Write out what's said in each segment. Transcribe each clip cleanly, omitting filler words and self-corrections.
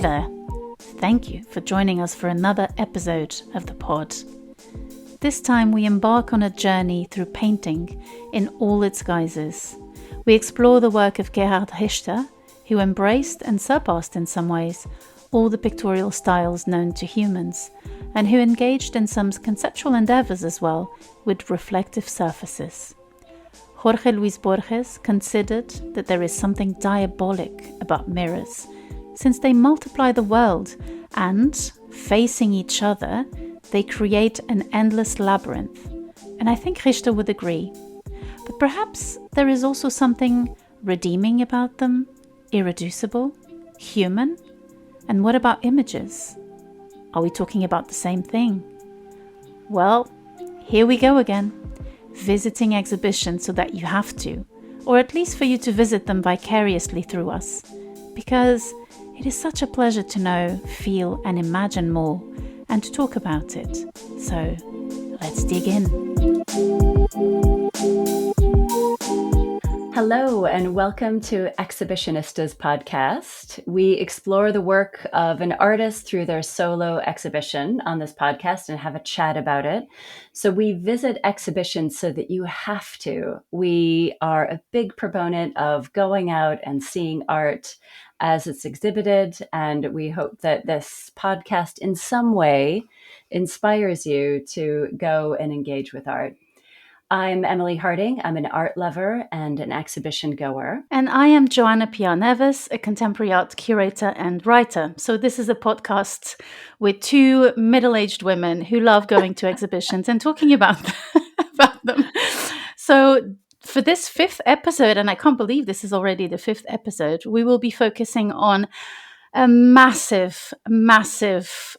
there. Thank you for joining us for another episode of the pod. This time we embark on a journey through painting in all its guises. We explore the work of Gerhard Richter, who embraced and surpassed in some ways all the pictorial styles known to humans, and who engaged in some conceptual endeavors as well with reflective surfaces. Jorge Luis Borges considered that there is something diabolic about mirrors, since they multiply the world and, facing each other, they create an endless labyrinth. And I think Richter would agree. But perhaps there is also something redeeming about them, irreducible, human. And what about images? Are we talking about the same thing? Well, here we go again. Visiting exhibitions so that you have to, or at least for you to visit them vicariously through us. Because it is such a pleasure to know, feel, and imagine more, and to talk about it. So, let's dig in. Hello, and welcome to Exhibitionista's podcast. We explore the work of an artist through their solo exhibition on this podcast and have a chat about it. So we visit exhibitions so that you have to. We are a big proponent of going out and seeing art as it's exhibited, and we hope that this podcast in some way inspires you to go and engage with art. I'm Emily Harding. I'm an art lover and an exhibition goer. And I am Joanna Piar-Neves, a contemporary art curator and writer. So this is a podcast with two middle-aged women who love going to exhibitions and talking about them. So for this fifth episode, and I can't believe this is already the fifth episode, we will be focusing on a massive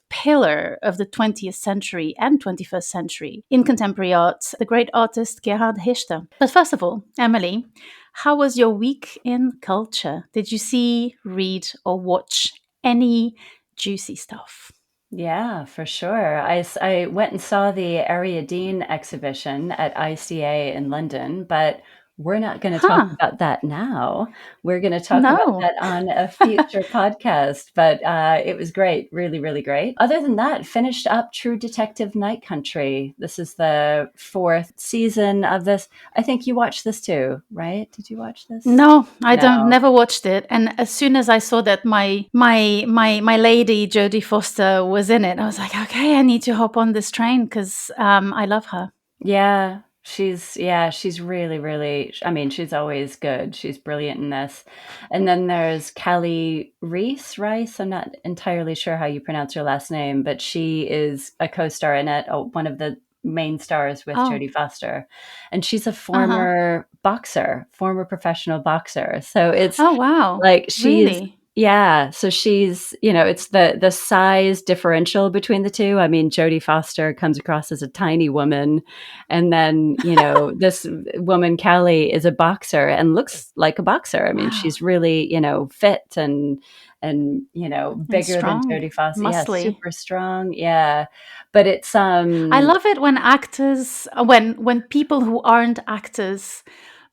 pillar of the 20th century and 21st century in contemporary art, the great artist Gerhard Richter. But first of all, Emily, how was your week in culture? Did you see, read, or watch any juicy stuff? Yeah, for sure. I went and saw the Ariadne exhibition at ICA in London, but we're not going to talk about that now. We're going to talk about that on a future podcast, but it was great. Really, really great. Other than that, finished up True Detective Night Country. This is the fourth season of this. I think you watched this too, right? Did you watch this? No, I never watched it. And as soon as I saw that my lady, Jodie Foster, was in it, I was like, okay, I need to hop on this train because I love her. Yeah. She's really, really, I mean, she's always good. She's brilliant in this. And then there's Callie Rice. I'm not entirely sure how you pronounce her last name, but she is a co-star in it, one of the main stars with Jodie Foster. And she's a former boxer, former professional boxer. So it's like she's really? Yeah, so she's, it's the size differential between the two. I mean, Jodie Foster comes across as a tiny woman, and then, this woman, Callie, is a boxer and looks like a boxer. I mean, she's really, fit and bigger than Jodie Foster. Muscly. Yeah, super strong. Yeah. But it's I love it when actors, when people who aren't actors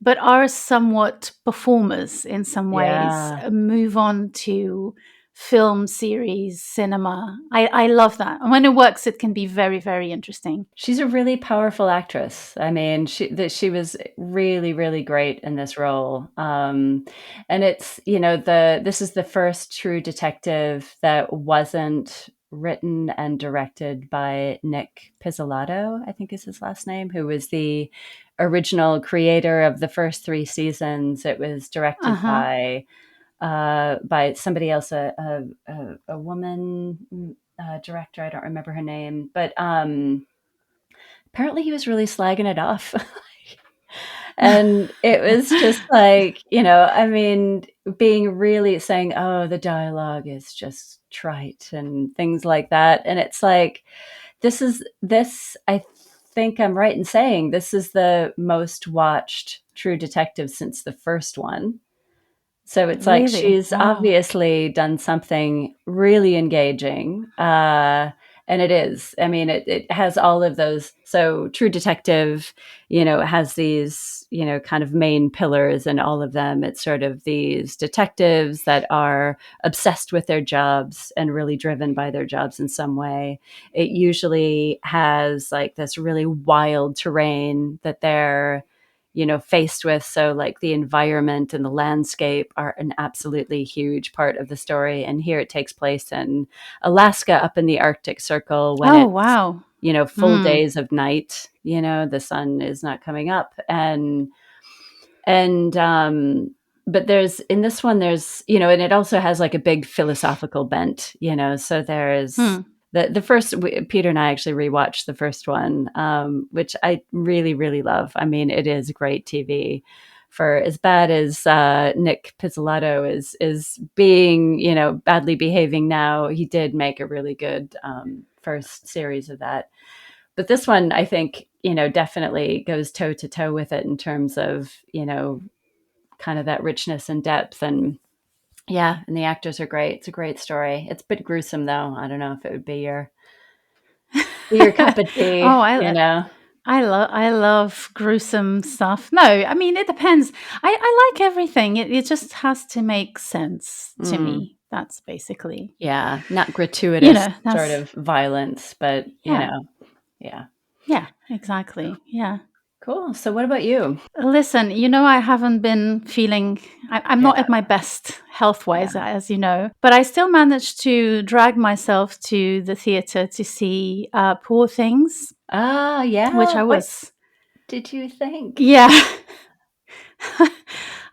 but are somewhat performers in some ways, move on to film, series, cinema. I love that. And when it works, it can be very, very interesting. She's a really powerful actress. I mean, she was really, really great in this role. And it's, this is the first True Detective that wasn't written and directed by Nick Pizzolatto, I think is his last name, who was the original creator of the first three seasons. It was directed by somebody else, a woman director. I don't remember her name, but apparently he was really slagging it off. And it was just like, I mean, being really saying, oh, the dialogue is just trite and things like that. And it's like, I think I'm right in saying this is the most watched True Detective since the first one. So it's like she's obviously done something really engaging. And it is. I mean, it has all of those. So True Detective, it has these, kind of main pillars, and all of them, it's sort of these detectives that are obsessed with their jobs and really driven by their jobs in some way. It usually has like this really wild terrain that they're faced with. So like the environment and the landscape are an absolutely huge part of the story. And here it takes place in Alaska, up in the Arctic Circle, when Oh, it's, wow. full days of night, the sun is not coming up. And but there's, in this one, there's, and it also has like a big philosophical bent, so there's, the first, Peter and I actually rewatched the first one, which I really, really love. I mean, it is great TV. For as bad as Nick Pizzolatto is being, badly behaving now, he did make a really good first series of that. But this one, I think, definitely goes toe to toe with it in terms of, kind of that richness and depth. And yeah, and the actors are great. It's a great story. It's a bit gruesome, though. I don't know if it would be your cup of tea, Oh, I love gruesome stuff. No, I mean it depends. I like everything. It just has to make sense to Mm, me. That's basically, yeah, not gratuitous sort that's of violence, but yeah, yeah. yeah, exactly. Yeah. Cool. So what about you? Listen, I haven't been feeling, I'm Yeah, not at my best health yeah. wise, as you know, but I still managed to drag myself to the theater to see Poor Things, Ah, which yeah. I What was, did you think? yeah.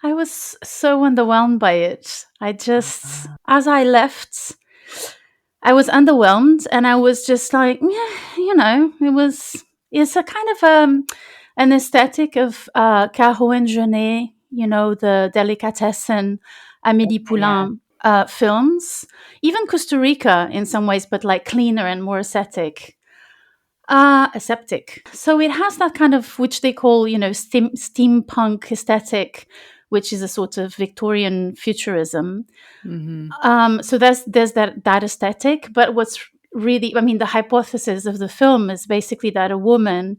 I was so underwhelmed by it. Ah, As I left, I was underwhelmed, and I was just like, yeah, it's a kind of an aesthetic of Caro and Genet, the Delicatessen, Amélie yeah. Poulain films, even Costa Rica in some ways, but like cleaner and more aseptic. So it has that kind of, which they call, steampunk aesthetic, which is a sort of Victorian futurism. Mm-hmm. So there's that aesthetic, but what's really, I mean, the hypothesis of the film is basically that a woman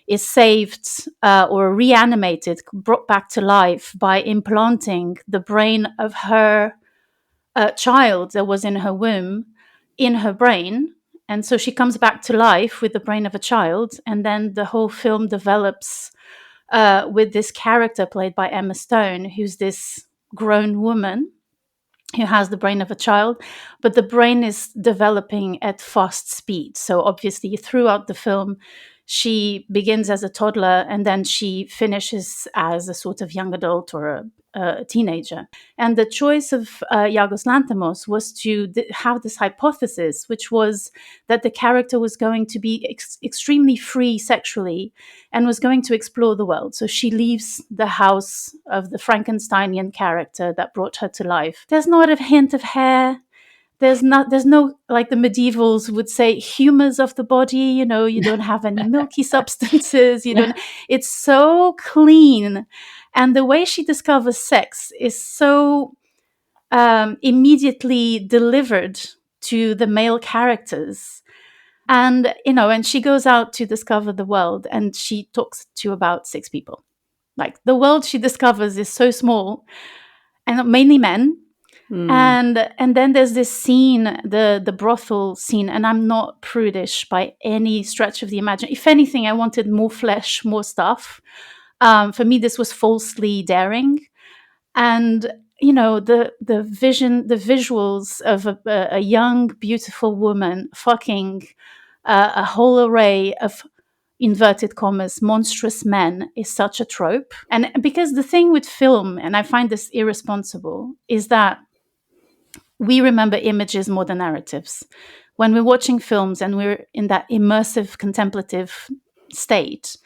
is saved or reanimated, brought back to life by implanting the brain of her child that was in her womb in her brain. And so she comes back to life with the brain of a child. And then the whole film develops with this character played by Emma Stone, who's this grown woman who has the brain of a child, but the brain is developing at fast speed. So obviously, throughout the film, she begins as a toddler and then she finishes as a sort of young adult or a teenager. And the choice of Yorgos Lanthimos was to have this hypothesis, which was that the character was going to be extremely free sexually and was going to explore the world. So she leaves the house of the Frankensteinian character that brought her to life. There's not a hint of hair. There's no, like the medievals would say, humors of the body. You don't have any milky substances. It's so clean. And the way she discovers sex is so immediately delivered to the male characters. And she goes out to discover the world, and she talks to about 6 people. Like, the world she discovers is so small, and mainly men. Mm. And then there's this scene, the brothel scene, and I'm not prudish by any stretch of the imagination. If anything, I wanted more flesh, more stuff. For me, this was falsely daring. And the visuals of a young, beautiful woman fucking a whole array of inverted commas monstrous men is such a trope. And because the thing with film, and I find this irresponsible, is that we remember images more than narratives. When we're watching films and we're in that immersive contemplative state,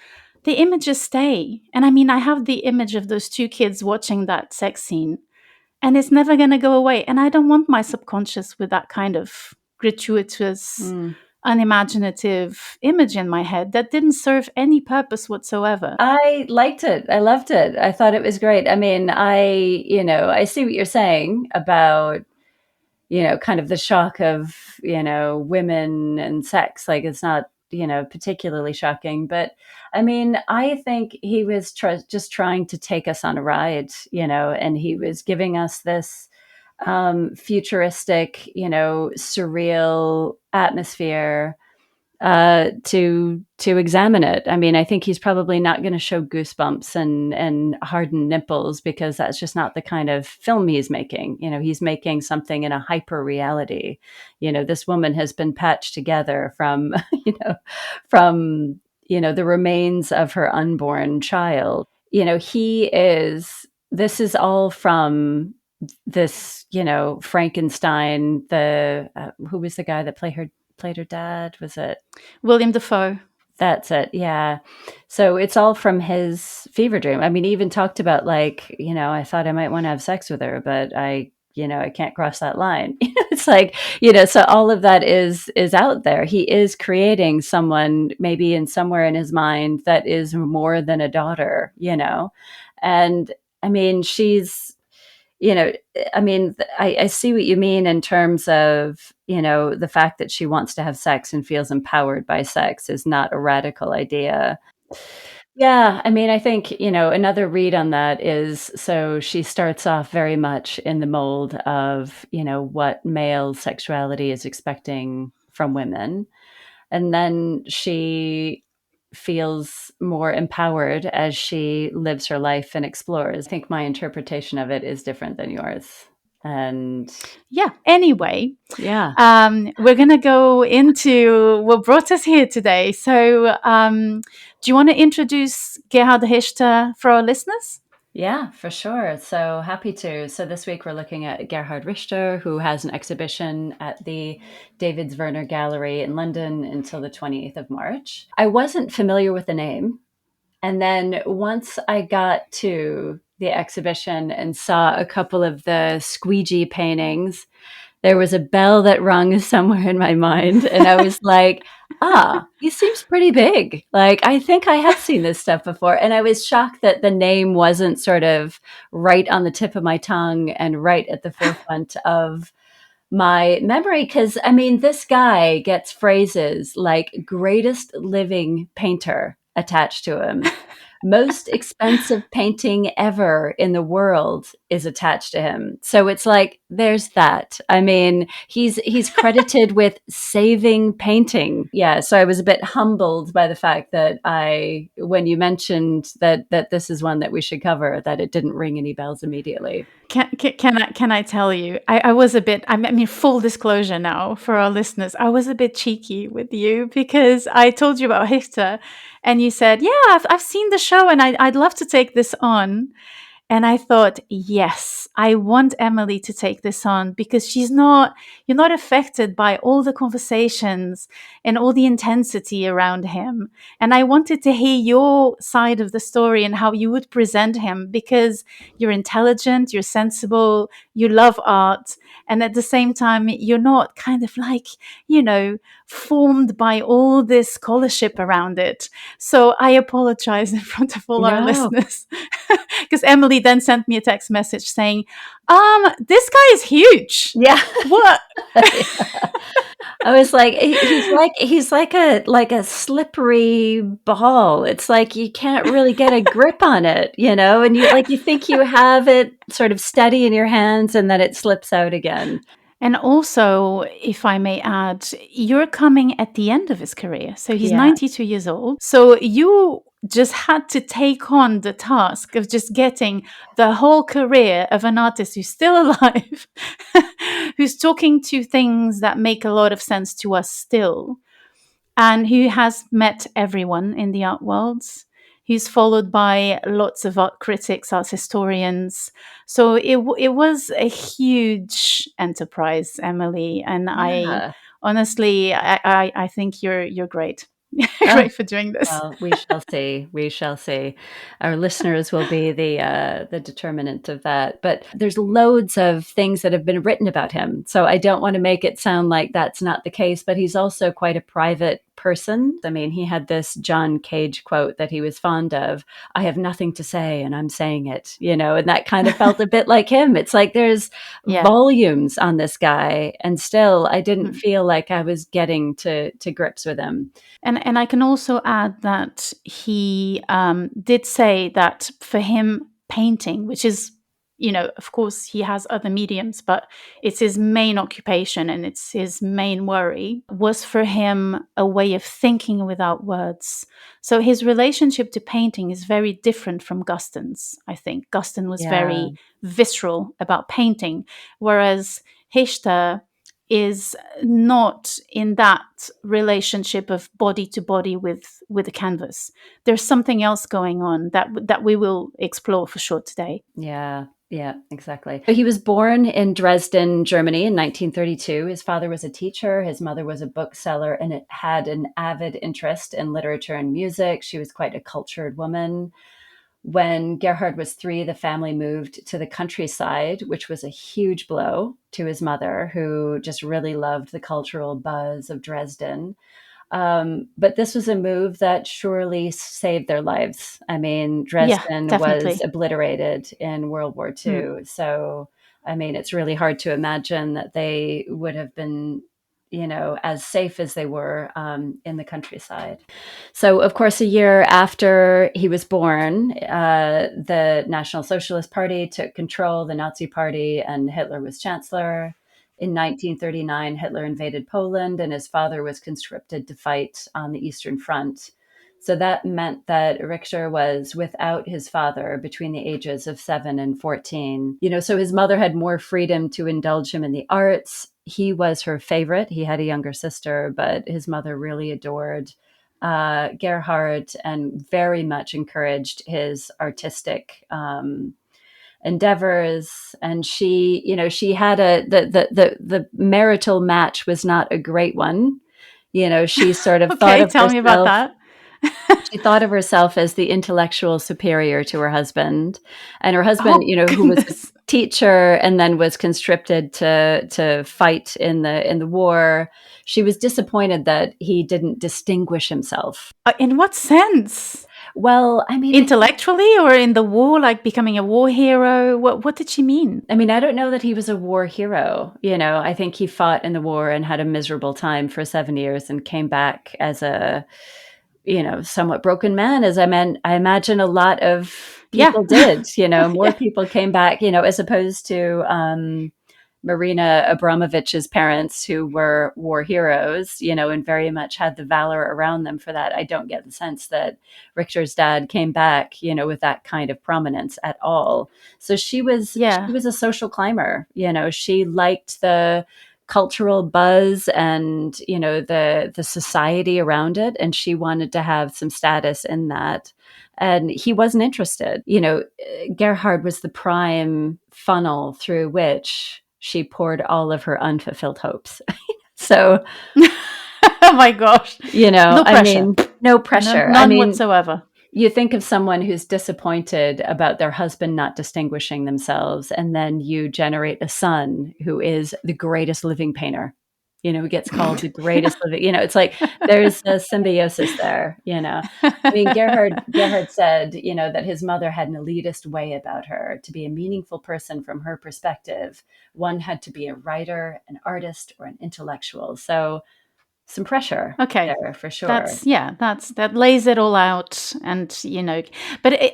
the images stay. And I mean, I have the image of those 2 kids watching that sex scene, and it's never going to go away. And I don't want my subconscious with that kind of gratuitous, Mm. unimaginative image in my head that didn't serve any purpose whatsoever. I liked it. I loved it. I thought it was great. I mean, I see what you're saying about, kind of the shock of, women and sex. Like, it's not, particularly shocking. But I mean, I think he was just trying to take us on a ride, and he was giving us this futuristic, surreal atmosphere to examine it. I mean, I think he's probably not going to show goosebumps and hardened nipples, because that's just not the kind of film he's making. He's making something in a hyper reality. This woman has been patched together from, from the remains of her unborn child. He is. This is all from this, Frankenstein. The who was the guy that played her dad? Was it William Dafoe? That's it. Yeah. So it's all from his fever dream. I mean, he even talked about, like, I thought I might want to have sex with her, but I can't cross that line. It's like, so all of that is out there. He is creating someone, maybe in somewhere in his mind, that is more than a daughter, and I mean, she's, I mean, I see what you mean in terms of, the fact that she wants to have sex and feels empowered by sex is not a radical idea. Yeah, I mean, I think, another read on that is, so she starts off very much in the mold of, what male sexuality is expecting from women. And then she feels more empowered as she lives her life and explores. I think my interpretation of it is different than yours. And Yeah. Anyway, yeah. we're going to go into what brought us here today. So, do you want to introduce Gerhard Richter for our listeners? Yeah, for sure. So happy to. So this week we're looking at Gerhard Richter, who has an exhibition at the David Zwirner Gallery in London until the 28th of March. I wasn't familiar with the name. And then once I got to the exhibition and saw a couple of the squeegee paintings, there was a bell that rung somewhere in my mind. And I was like, he seems pretty big. Like, I think I have seen this stuff before. And I was shocked that the name wasn't sort of right on the tip of my tongue and right at the forefront of my memory. Because, I mean, this guy gets phrases like greatest living painter attached to him. Most expensive painting ever in the world is attached to him. So it's like, there's that. I mean, he's credited with saving painting. Yeah. So I was a bit humbled by the fact that when you mentioned that this is one that we should cover, that it didn't ring any bells immediately. Can I tell you? I was a bit. I mean, full disclosure now for our listeners. I was a bit cheeky with you because I told you about Richter, and you said, "Yeah, I've seen the show, and I'd love to take this on." And I thought, yes, I want Emily to take this on because you're not affected by all the conversations and all the intensity around him. And I wanted to hear your side of the story and how you would present him because you're intelligent, you're sensible, you love art. And at the same time, you're not kind of like, formed by all this scholarship around it. So I apologize in front of all our No. listeners because Emily then sent me a text message saying, this guy is huge. Yeah. What? I was like, he's like a slippery ball. It's like you can't really get a grip on it, and you think you have it sort of steady in your hands, and then it slips out again. And also, if I may add, you're coming at the end of his career. So he's Yeah. 92 years old. So you just had to take on the task of just getting the whole career of an artist who's still alive, who's talking to things that make a lot of sense to us still, and who has met everyone in the art world. He's followed by lots of art critics, art historians. So it was a huge enterprise, Emily. And Yeah. I honestly, I think you're great. Oh, great for doing this. well, we shall see. We shall see. Our listeners will be the determinant of that. But there's loads of things that have been written about him. So I don't want to make it sound like that's not the case, but he's also quite a private person. I mean, he had this John Cage quote that he was fond of: "I have nothing to say and I'm saying it," and that kind of felt a bit like him. It's like there's Yeah. volumes on this guy, and still I didn't Mhm. feel like I was getting to grips with him. And I can also add that he did say that for him, painting, which is, of course, he has other mediums, but it's his main occupation and it's his main worry, was for him a way of thinking without words. So his relationship to painting is very different from Guston's, I think. Guston was Yeah. very visceral about painting, whereas Richter is not in that relationship of body to body with the canvas. There's something else going on that we will explore for sure today. Yeah, yeah, exactly. So he was born in Dresden, Germany in 1932. His father was a teacher, his mother was a bookseller, and it had an avid interest in literature and music. She was quite a cultured woman. When Gerhard was 3, the family moved to the countryside, which was a huge blow to his mother, who just really loved the cultural buzz of Dresden. But this was a move that surely saved their lives. I mean, Yeah, Dresden was definitely. obliterated in World War Mm. II. So, I mean, it's really hard to imagine that they would have been, as safe as they were in the countryside. So, of course, a year after he was born, the National Socialist Party took control, the Nazi Party, and Hitler was chancellor. In 1939, Hitler invaded Poland and his father was conscripted to fight on the Eastern Front. So that meant that Richter was without his father between the ages of 7 and 14. So his mother had more freedom to indulge him in the arts. He was her favorite. He had a younger sister, but his mother really adored Gerhard and very much encouraged his artistic endeavors. And she had the marital match was not a great one. She sort of thought Okay, of tell me about herself that. she thought of herself as the intellectual superior to her husband, and her husband, Oh who was a goodness. teacher and then was conscripted to fight in the war. She was disappointed that he didn't distinguish himself. In what sense? Well, I mean, Intellectually or in the war, like becoming a war hero? What did she mean? I don't know that he was a war hero. I think he fought in the war and had a miserable time for 7 years and came back as a, somewhat broken man, I imagine a lot of Yeah. people did. More Yeah. people came back, as opposed to Marina Abramovich's parents, who were war heroes, and very much had the valor around them for that. I don't get the sense that Richter's dad came back, with that kind of prominence at all. So she was Yeah. a social climber. She liked the cultural buzz and the society around it, and she wanted to have some status in that, and he wasn't interested. Gerhard was the prime funnel through which she poured all of her unfulfilled hopes. So, Oh my gosh. No pressure. No pressure. None whatsoever. You think of someone who's disappointed about their husband not distinguishing themselves, and then you generate a son who is the greatest living painter, who gets called the greatest living, it's like there's a symbiosis there. Gerhard said, that his mother had an elitist way about her. To be a meaningful person from her perspective, one had to be a writer, an artist, or an intellectual. So some pressure Okay. there for sure. That lays it all out. And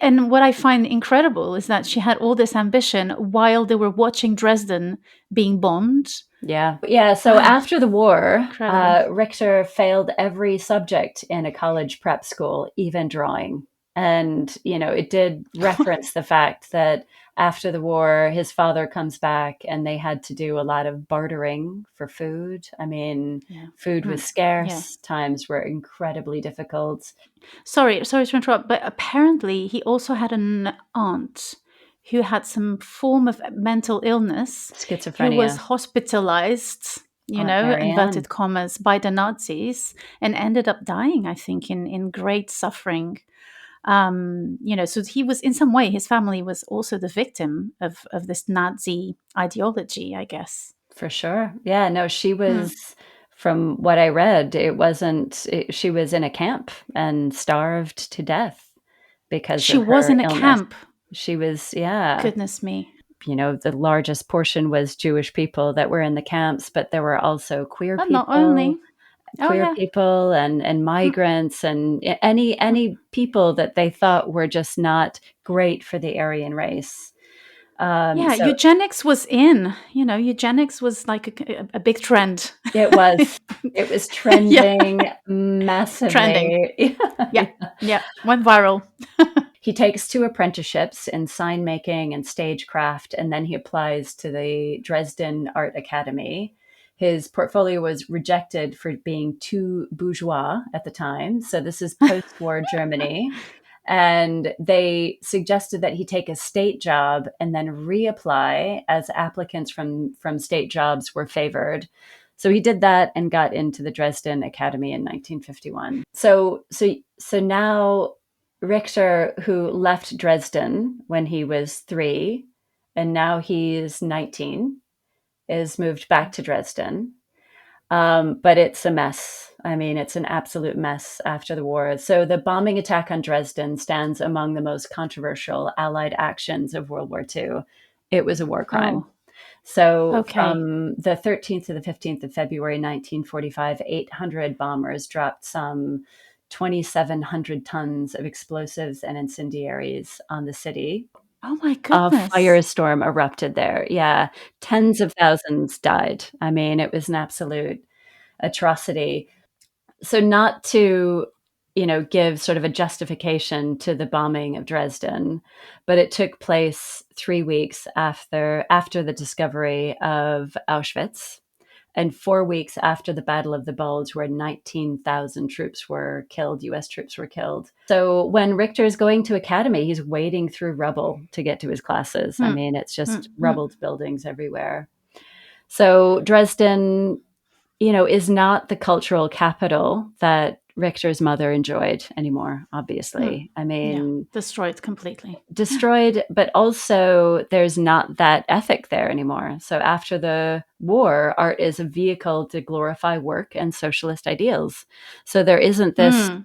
and what I find incredible is that she had all this ambition while they were watching Dresden being bombed. Yeah. Yeah. So Wow, after the war, incredible. Richter failed every subject in a college prep school, even drawing. And, it did reference the fact that after the war, his father comes back and they had to do a lot of bartering for food. Yeah. Food was Yeah. scarce, times were incredibly difficult. Sorry to interrupt, but apparently he also had an aunt who had some form of mental illness, who was Schizophrenia. hospitalized. Marianne. inverted commas, by the Nazis, and ended up dying, I think, in great suffering. So he was, in some way, his family was also the victim of this Nazi ideology, I guess. For sure. Yeah, no, she Hmm. was, from what I read, she was in a camp and starved to death because She of was her in a illness. camp. She was, yeah. Goodness me. The largest portion was Jewish people that were in the camps, but there were also But not only. Oh, queer yeah. people and Hmm. migrants and any people that they thought were just not great for the Aryan race. Yeah, So eugenics was in. Eugenics was like a big trend. it was. It was Yeah, trending trending. massively. Yeah, Yeah. yeah, went viral. He takes 2 apprenticeships in sign making and stagecraft, and then he applies to the Dresden Art Academy. His portfolio was rejected for being too bourgeois at the time. So this is post-war Germany. And they suggested that he take a state job and then reapply as applicants from state jobs were favored. So he did that and got into the Dresden Academy in 1951. So now Richter, who left Dresden when he was 3, and now he's 19, is moved back to Dresden. But it's a mess. I mean, it's an absolute mess after the war. So the bombing attack on Dresden stands among the most controversial Allied actions of World War II. It was a war crime. Oh, So okay. from the 13th to the 15th of February 1945, 800 bombers dropped some 2,700 tons of explosives and incendiaries on the city. Oh my A goodness. firestorm erupted there. Yeah, tens of thousands died. I mean, it was an absolute atrocity. So not to, give sort of a justification to the bombing of Dresden, but it took place 3 weeks after the discovery of Auschwitz, and 4 weeks after the Battle of the Bulge, where 19,000 troops were killed, US troops were killed. So when Richter is going to academy, he's wading through rubble to get to his classes. I Hmm. mean, it's Hmm. just Hmm. rubbled buildings everywhere. So Dresden, is not the cultural capital that Richter's mother enjoyed anymore, Hmm. obviously. I Yeah, mean, destroyed completely. destroyed, but also there's not that ethic there anymore. So after the war, art is a vehicle to glorify work and socialist ideals. So there isn't Hmm.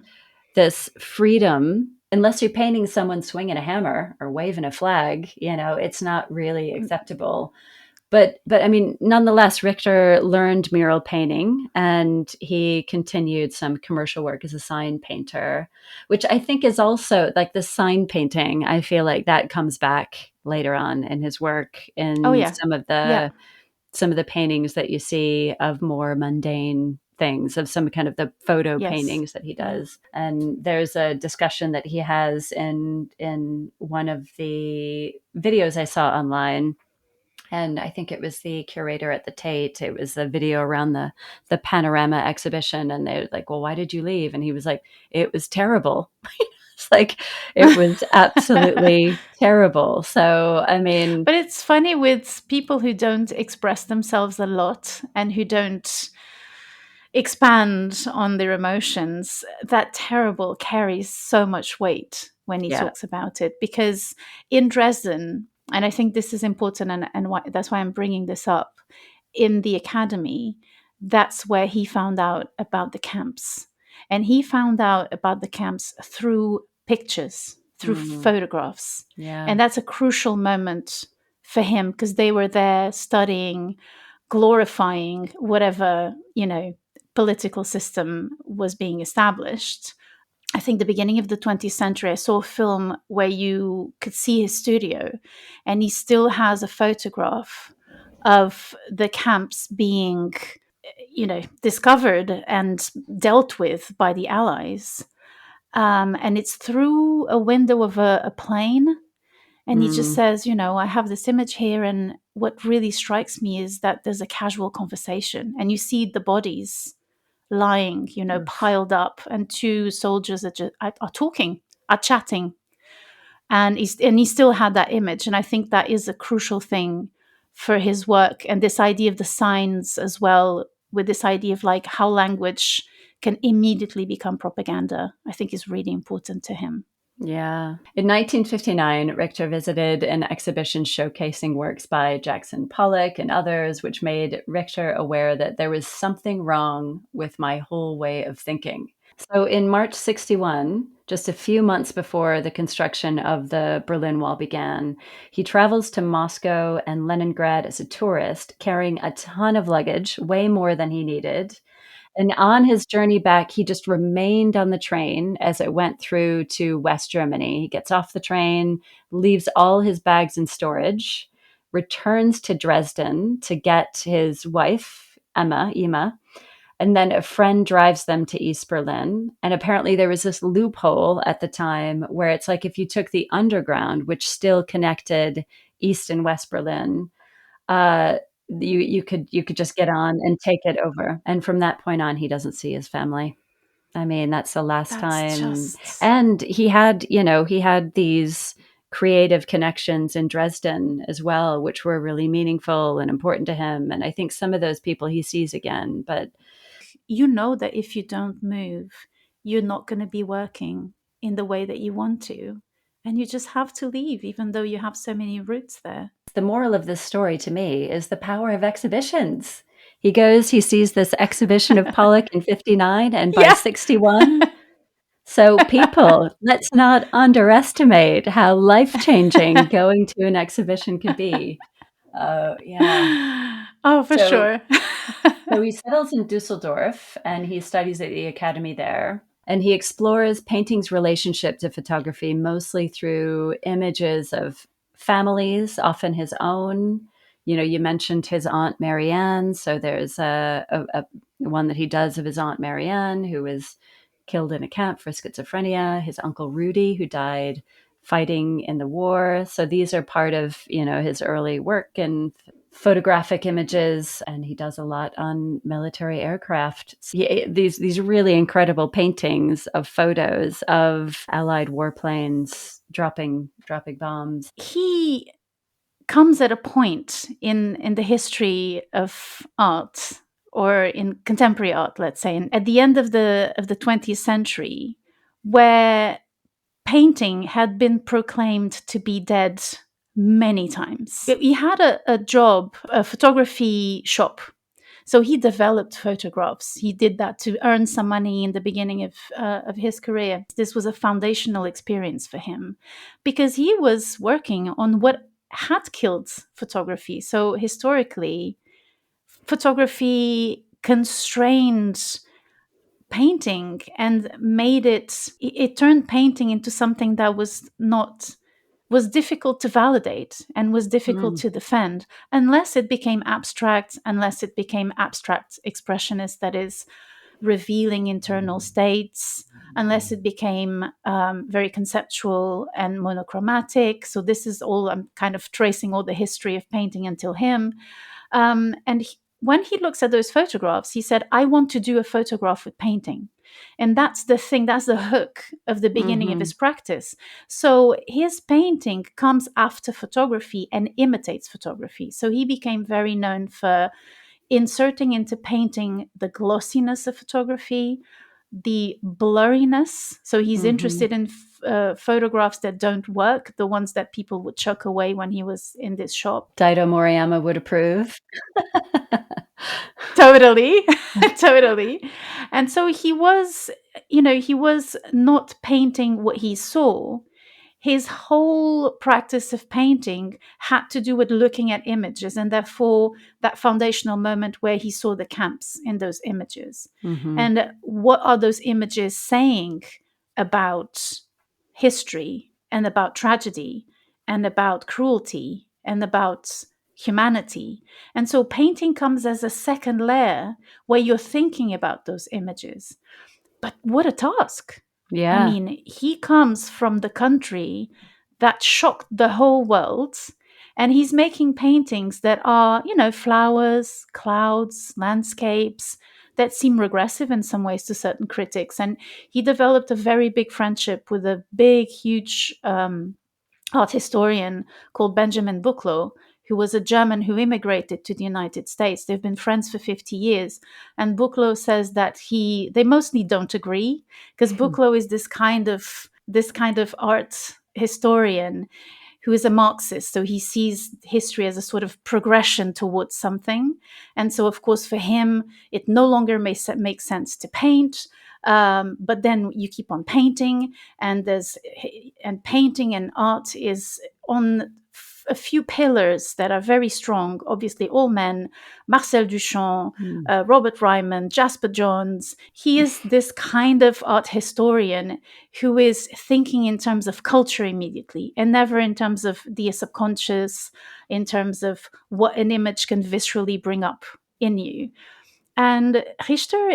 this freedom unless you're painting someone swinging a hammer or waving a flag, it's not really acceptable. But I mean, nonetheless, Richter learned mural painting and he continued some commercial work as a sign painter, which I think is also like the sign painting. I feel like that comes back later on in his work Oh in yeah. Yeah. some of the paintings that you see of more mundane things, of some kind of the photo Yes. paintings that he Yeah. does. And there's a discussion that he has in one of the videos I saw online, and I think it was the curator at the Tate. It was a video around the panorama exhibition, and they were like, "Well, why did you leave?" And he was like, "It was terrible." It's like it was absolutely terrible. So, I mean, But it's funny with people who don't express themselves a lot and who don't expand on their emotions, that terrible carries so much weight when he yeah, talks about it. Because in Dresden, and I think this is important, and that's why I'm bringing this up, in the academy, that's where he found out about the camps. And he found out about the camps through pictures, through mm, photographs. yeah, And that's a crucial moment for him because they were there studying, glorifying whatever, political system was being established. I think the beginning of the 20th century, I saw a film where you could see his studio, and he still has a photograph of the camps being, discovered and dealt with by the Allies. And it's through a window of a plane. And he just mm, says, I have this image here. And what really strikes me is that there's a casual conversation, and you see the bodies lying, oof, piled up, and two soldiers are talking, are chatting, and he still had that image, and I think that is a crucial thing for his work, and this idea of the signs as well. with this idea of like how language can immediately become propaganda, I think is really important to him. Yeah. In 1959, Richter visited an exhibition showcasing works by Jackson Pollock and others, which made Richter aware that there was something wrong with my whole way of thinking. So in March 61, just a few months before the construction of the Berlin Wall began, he travels to Moscow and Leningrad as a tourist, carrying a ton of luggage, way more than he needed. And on his journey back, he just remained on the train as it went through to West Germany. He gets off the train, leaves all his bags in storage, returns to Dresden to get his wife, Emma, and then a friend drives them to East Berlin. And apparently there was this loophole at the time where it's like if you took the underground, which still connected East and West Berlin, uh, you could just get on and take it over. And from that point on, he doesn't see his family. I mean, that's the last That's time. just And he had these creative connections in Dresden as well, which were really meaningful and important to him. And I think some of those people he sees again, but you know that if you don't move, you're not going to be working in the way that you want to. And you just have to leave, even though you have so many roots there. the moral of this story to me is the power of exhibitions. He goes, he sees this exhibition of Pollock in 59, and by Yeah. 61, so people, let's not underestimate how life-changing going to an exhibition can be. Yeah. Oh, for So sure. so he settles in Dusseldorf and he studies at the academy there. And he explores painting's relationship to photography mostly through images of families, often his own. You mentioned his Aunt Marianne. So there's a one that he does of his Aunt Marianne, who was killed in a camp for schizophrenia, his Uncle Rudy, who died fighting in the war. So these are part of, his early work and photographic images, and he does a lot on military aircraft. So these really incredible paintings of photos of Allied warplanes dropping bombs. He comes at a point in the history of art, or in contemporary art, let's say, at the end of the 20th century, where painting had been proclaimed to be dead many times. He had a job, a photography shop. So he developed photographs. He did that to earn some money in the beginning of his career. This was a foundational experience for him because he was working on what had killed photography. So historically, photography constrained painting and it turned painting into something that was difficult to validate and was difficult Mm. to defend unless it became abstract, expressionist, that is revealing internal states, unless it became very conceptual and monochromatic. So this is all, I'm kind of tracing all the history of painting until him. When he looks at those photographs, he said, I want to do a photograph with painting. And that's the thing, that's the hook of the beginning of Mm-hmm. his practice. So his painting comes after photography and imitates photography. So he became very known for inserting into painting the glossiness of photography, the blurriness. So he's Mm-hmm. interested in photographs that don't work, the ones that people would chuck away when he was in this shop. Daido Moriyama would approve. Totally. Totally. And so he was not painting what he saw. His whole practice of painting had to do with looking at images, and therefore that foundational moment where he saw the camps in those images. Mm-hmm. And what are those images saying about history and about tragedy and about cruelty and about humanity? And so painting comes as a second layer where you're thinking about those images. But what a task! I Yeah. mean, he comes from the country that shocked the whole world, and he's making paintings that are, flowers, clouds, landscapes that seem regressive in some ways to certain critics. And he developed a very big friendship with a big, huge art historian called Benjamin Buchloh, who was a German who immigrated to the United States. They've been friends for 50 years. And Buchloh says that they mostly don't agree, because Buchloh is this kind of art historian who is a Marxist. So he sees history as a sort of progression towards something. And so, of course, for him, it no longer makes sense to paint. But then you keep on painting, and painting and art is on a few pillars that are very strong. Obviously, all men: Marcel Duchamp, Robert Ryman, Jasper Johns. He is this kind of art historian who is thinking in terms of culture immediately, and never in terms of the subconscious, in terms of what an image can viscerally bring up in you. And Richter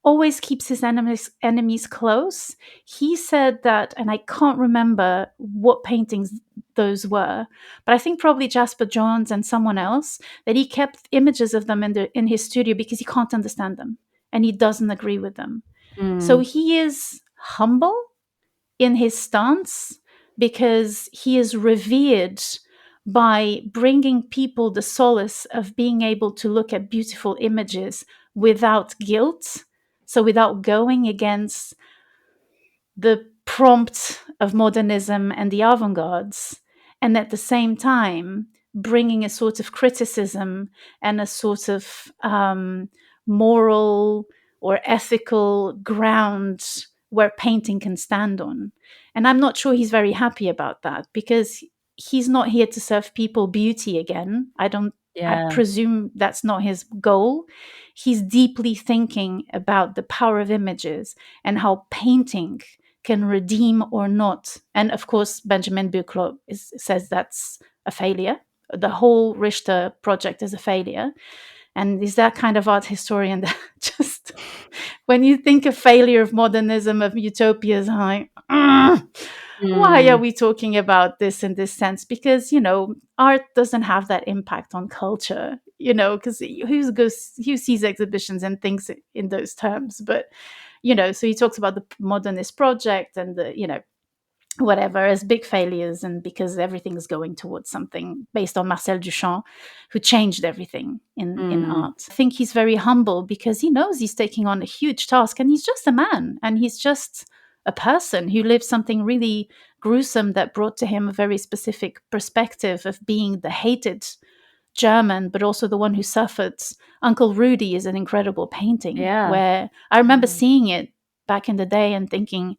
always keeps his enemies close. He said that, and I can't remember what paintings those were, but I think probably Jasper Johns and someone else, that he kept images of them in his studio because he can't understand them and he doesn't agree with them. So he is humble in his stance because he is revered by bringing people the solace of being able to look at beautiful images without guilt. So without going against the prompt of modernism and the avant-gardes, and at the same time bringing a sort of criticism and a sort of moral or ethical ground where painting can stand on. And I'm not sure he's very happy about that, because he's not here to serve people beauty again. I presume that's not his goal. He's deeply thinking about the power of images and how painting can redeem or not. And of course, Benjamin Buchloh says that's a failure. The whole Richter project is a failure. And is that kind of art historian that just, when you think of failure of modernism, of utopias, like, why are we talking about this in this sense? Because, art doesn't have that impact on culture, because who sees exhibitions and thinks in those terms? But, so he talks about the modernist project and whatever as big failures, and because everything is going towards something based on Marcel Duchamp, who changed everything in art. I think he's very humble because he knows he's taking on a huge task, and he's just a man, and he's just a person who lived something really gruesome that brought to him a very specific perspective of being the hated German, but also the one who suffered. Uncle Rudy is an incredible painting where I remember seeing it back in the day and thinking,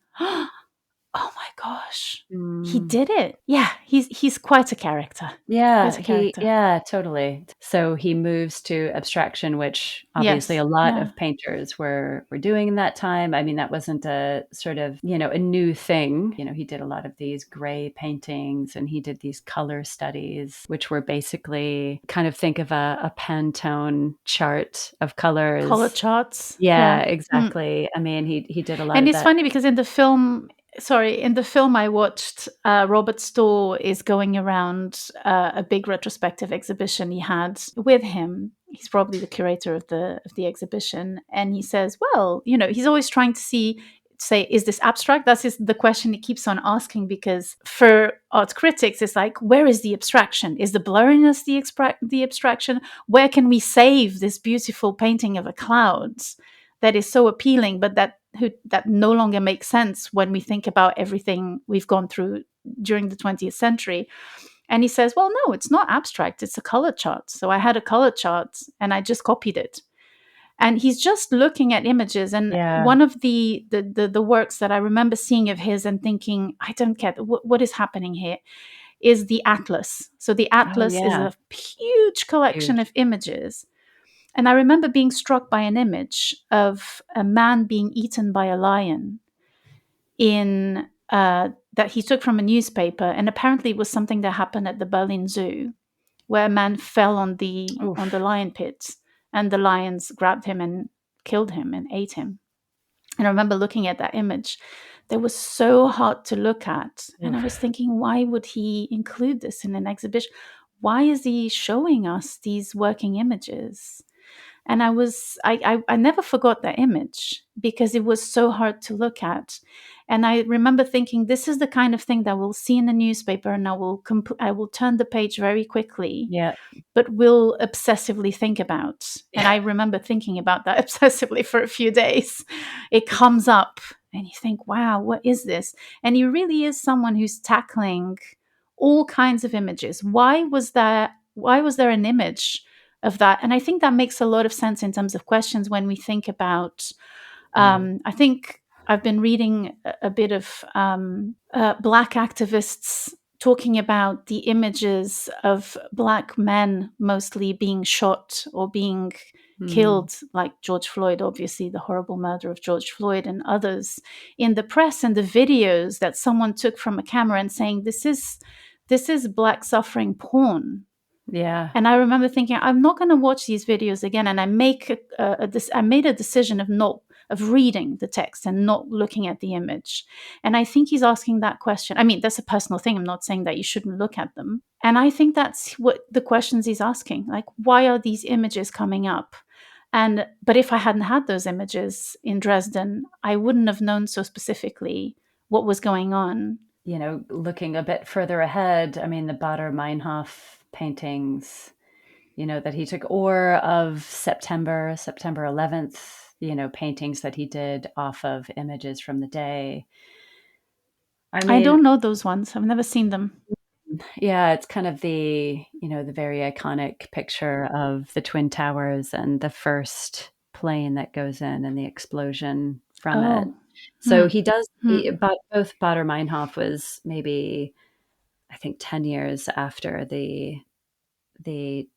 oh my gosh, he did it. Yeah, he's quite a character. Yeah, totally. So he moves to abstraction, which obviously a lot of painters were doing in that time. I mean, that wasn't a sort of, a new thing. He did a lot of these gray paintings, and he did these color studies, which were basically kind of, think of a Pantone chart of colors. Color charts. Yeah, exactly. I mean, he did a lot of that. And it's funny because in the film I watched, Robert Storr is going around a big retrospective exhibition he had with him. He's probably the curator of the exhibition, and he says, well, he's always trying to say, is this abstract? That's the question he keeps on asking, because for art critics, it's like, where is the abstraction? Is the blurriness the abstraction? Where can we save this beautiful painting of a cloud that is so appealing, but that no longer makes sense when we think about everything we've gone through during the 20th century? And he says, well, no, it's not abstract. It's a color chart. So I had a color chart and I just copied it. And he's just looking at images. And one of the works that I remember seeing of his and thinking, I don't get what is happening here, is the Atlas. So the Atlas is a huge collection of images. And I remember being struck by an image of a man being eaten by a lion that he took from a newspaper. And apparently it was something that happened at the Berlin Zoo, where a man fell on the lion pit, and the lions grabbed him and killed him and ate him. And I remember looking at that image that was so hard to look at. And I was thinking, why would he include this in an exhibition? Why is he showing us these working images? And I never forgot that image because it was so hard to look at. And I remember thinking, this is the kind of thing that we'll see in the newspaper, and I will turn the page very quickly, Yeah. but will obsessively think about. And I remember thinking about that obsessively for a few days. It comes up and you think, wow, what is this? And he really is someone who's tackling all kinds of images. Why was there an image of that? And I think that makes a lot of sense in terms of questions when we think about, I think I've been reading a bit of Black activists talking about the images of Black men mostly being shot or being killed, like George Floyd, obviously the horrible murder of George Floyd, and others in the press, and the videos that someone took from a camera and saying, this is Black suffering porn. Yeah. And I remember thinking, I'm not going to watch these videos again. And I made a decision of reading the text and not looking at the image. And I think he's asking that question. I mean, that's a personal thing. I'm not saying that you shouldn't look at them. And I think that's what the questions he's asking. Like, why are these images coming up? But if I hadn't had those images in Dresden, I wouldn't have known so specifically what was going on. You know, looking a bit further ahead, I mean, the Baader Meinhof paintings, you know, that he took, or of September 11th, you know, paintings that he did off of images from the day. I I mean, don't know those ones. I've never seen them. yeah, it's kind of the, you know, the very iconic picture of the Twin Towers and the first plane that goes in and the explosion from it. Oh. So he does, Hmm. but both Baader Meinhof was maybe, I think, 10 years after the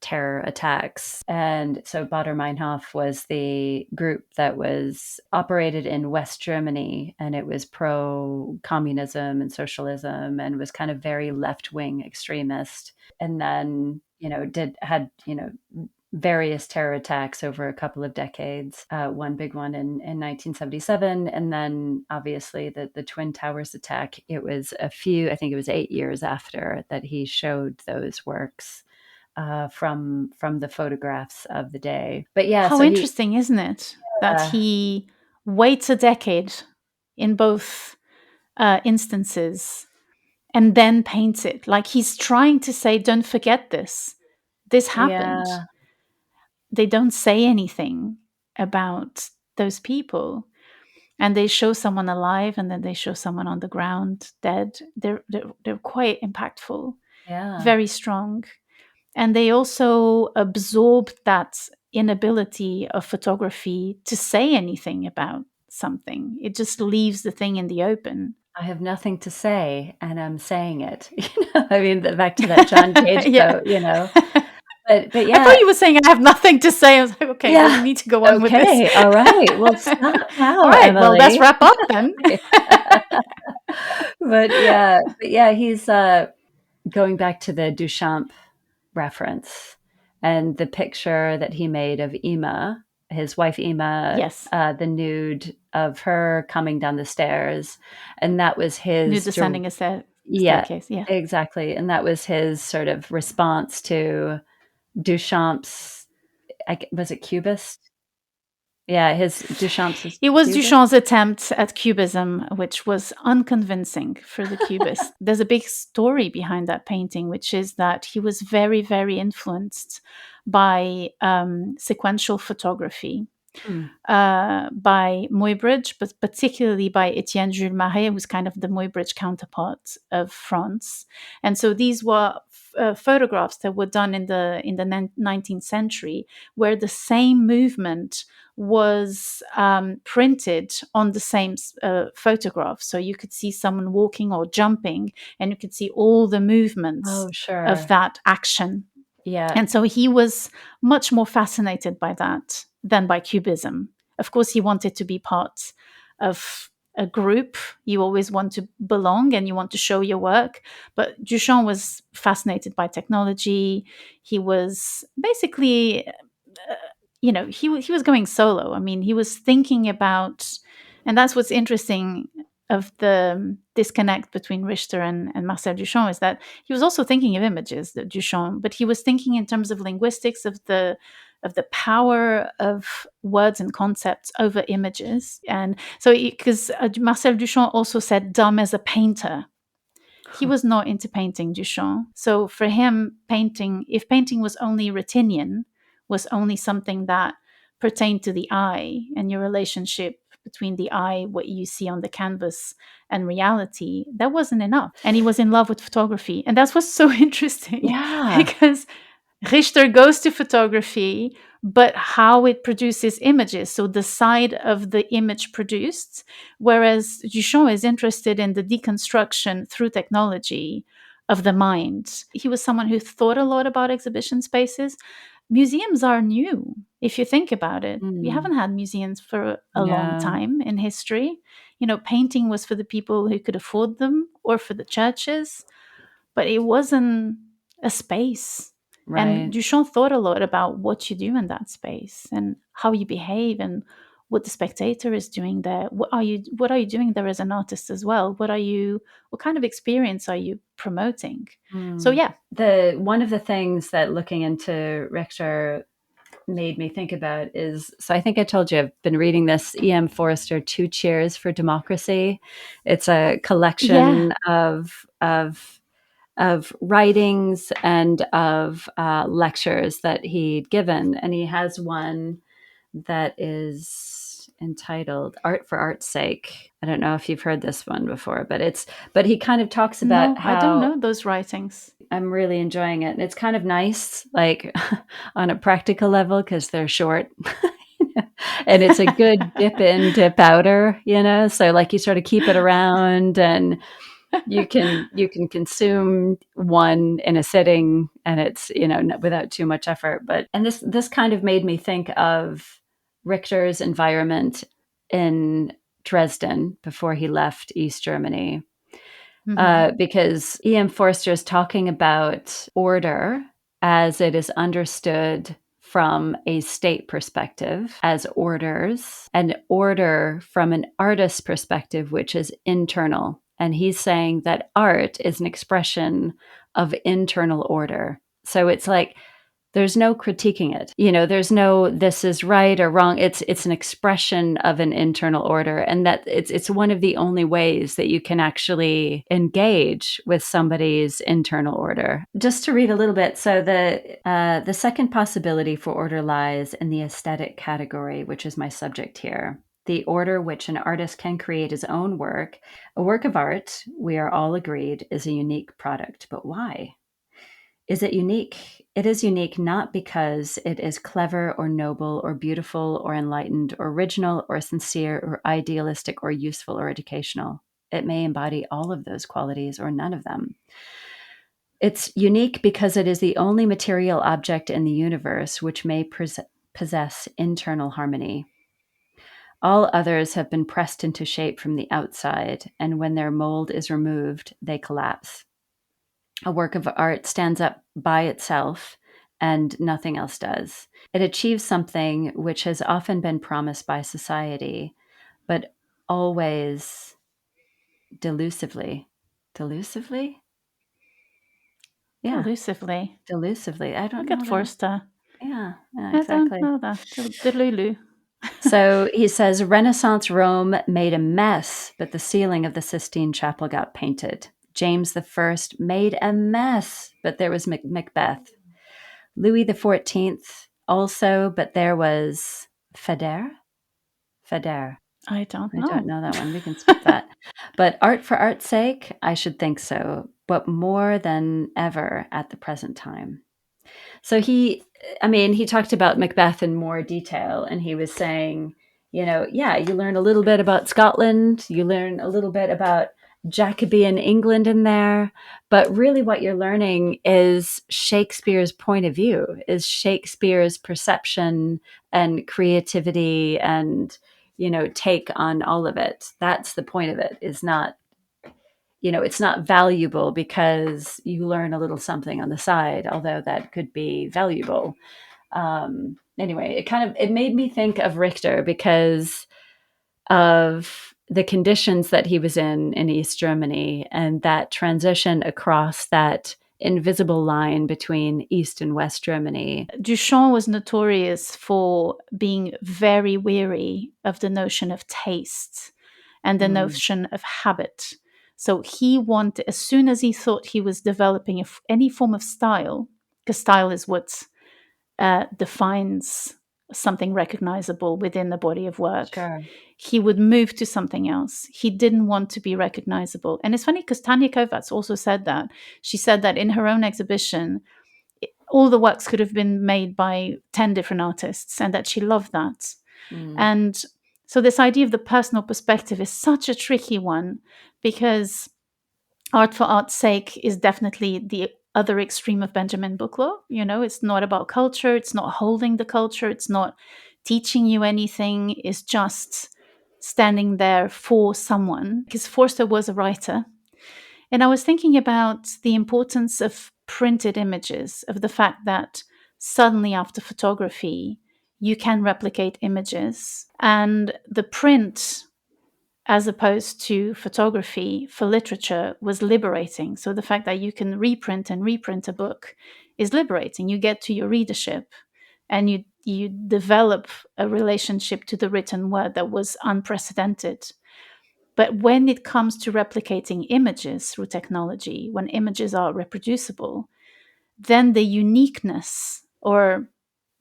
terror attacks. And so Baader Meinhof was the group that was operated in West Germany, and it was pro-communism and socialism and was kind of very left-wing extremist. And then, you know, had various terror attacks over a couple of decades. One big one in 1977, and then obviously the Twin Towers attack. It was I think it was 8 years after that he showed those works from the photographs of the day. But yeah, How so he, interesting, isn't it? That he waits a decade in both instances and then paints it. Like he's trying to say, don't forget this. This happened. yeah, They don't say anything about those people. And they show someone alive and then they show someone on the ground dead. They're quite impactful, yeah. very strong. And they also absorb that inability of photography to say anything about something. It just leaves the thing in the open. I have nothing to say, and I'm saying it. You know, I mean, back to that John Cage Yeah. quote. You know, but I yeah, thought you were saying I have nothing to say. I was like, okay, well, we yeah. need to go on with this. Okay, all right. Well, stop now, All right, well, let's Emily. wrap up then. But yeah, he's going back to the Duchamp reference and the picture that he made of Ima, his wife Ima, Yes, the nude of her coming down the stairs, and that was new his descending a yeah, staircase. Yeah. exactly, and that was his sort of response to Duchamp's. Was it Cubist? Yeah, his Duchamp's is It was Cubist. Duchamp's attempt at cubism, which was unconvincing for the cubists. There's a big story behind that painting, which is that he was very, very influenced by sequential photography, Hmm. by Muybridge, but particularly by Etienne Jules Marais, who's kind of the Muybridge counterpart of France. And so these were photographs that were done in the 19th century, where the same movement was printed on the same photograph. So you could see someone walking or jumping, and you could see all the movements Oh, of sure. that action. Yeah. And so he was much more fascinated by that than by cubism. Of course, he wanted to be part of a group. You always want to belong and you want to show your work. But Duchamp was fascinated by technology. He was basically, he was going solo. I mean, he was thinking about, and that's what's interesting of the disconnect between Richter and Marcel Duchamp, is that he was also thinking of images, Duchamp, but he was thinking in terms of linguistics, of the of the power of words and concepts over images. And so, because Marcel Duchamp also said Dom as a painter. He was not into painting, Duchamp. So for him, painting, if painting was only Rutinian, was only something that pertained to the eye and your relationship between the eye, what you see on the canvas, and reality, that wasn't enough. And he was in love with photography. And that's what's so interesting. Yeah. Because Richter goes to photography, but how it produces images, so the side of the image produced, whereas Duchamp is interested in the deconstruction through technology of the mind. He was someone who thought a lot about exhibition spaces. Museums are new, if you think about it. We haven't had museums for a long Yeah. time in history. Painting was for the people who could afford them or for the churches, but it wasn't a space. And Right. Duchamp thought a lot about what you do in that space and how you behave and what the spectator is doing there. What are you doing there as an artist as well? What kind of experience are you promoting? So yeah. One of the things that looking into Richter made me think about is, so I think I told you I've been reading this E.M. Forster, Two Cheers for Democracy. It's a collection of writings and of lectures that he'd given, and he has one that is entitled Art for Art's Sake. I don't know if you've heard this one before, but he kind of talks about No, how I don't know those writings. I'm really enjoying it. And it's kind of nice, like on a practical level, because they're short. And it's a good dip in, dip outer, So like you sort of keep it around and you can consume one in a sitting, and it's, without too much effort. And this kind of made me think of Richter's environment in Dresden before he left East Germany. Because E.M. Forster is talking about order as it is understood from a state perspective as orders, and order from an artist's perspective, which is internal. And he's saying that art is an expression of internal order. So it's like, there's no critiquing it. There's no this is right or wrong. It's an expression of an internal order, and that it's one of the only ways that you can actually engage with somebody's internal order. Just to read a little bit. So the second possibility for order lies in the aesthetic category, which is my subject here. The order which an artist can create his own work. A work of art, we are all agreed, is a unique product. But why? Is it unique? It is unique not because it is clever or noble or beautiful or enlightened or original or sincere or idealistic or useful or educational. It may embody all of those qualities or none of them. It's unique because it is the only material object in the universe which may possess internal harmony. All others have been pressed into shape from the outside, and when their mold is removed, they collapse. A work of art stands up by itself and nothing else does. It achieves something which has often been promised by society, but always delusively. Delusively? Yeah. Delusively. Delusively. I don't Look know at that. Forster. Yeah, I don't exactly. know that. Delulu. So he says Renaissance Rome made a mess, but the ceiling of the Sistine Chapel got painted. James I made a mess, but there was Macbeth. Louis XIV also, but there was Feder. I don't I don't know. know that one. We can skip that. But art for art's sake, I should think so, but more than ever at the present time. So he talked about Macbeth in more detail, and he was saying, you learn a little bit about Scotland, you learn a little bit about Jacobean England in there, but really what you're learning is Shakespeare's point of view, is Shakespeare's perception and creativity and, take on all of it. That's the point of it, is not, it's not valuable because you learn a little something on the side, although that could be valuable. Anyway, it made me think of Richter because of the conditions that he was in East Germany, and that transition across that invisible line between East and West Germany. Duchamp was notorious for being very weary of the notion of taste and the notion of habit. So he wanted, as soon as he thought he was developing any form of style, because style is what defines something recognizable within the body of work, Sure. he would move to something else. He didn't want to be recognizable. And it's funny because Tanya Kovacs also said that. She said that in her own exhibition, all the works could have been made by 10 different artists, and that she loved that. And so this idea of the personal perspective is such a tricky one, because art for art's sake is definitely the other extreme of Benjamin Buchler. You know, it's not about culture, it's not holding the culture, it's not teaching you anything, it's just standing there for someone. Because Forster was a writer. And I was thinking about the importance of printed images, of the fact that suddenly after photography, you can replicate images. And the print, as opposed to photography for literature, was liberating. So the fact that you can reprint and reprint a book is liberating. You get to your readership and you develop a relationship to the written word that was unprecedented. But when it comes to replicating images through technology, when images are reproducible, then the uniqueness or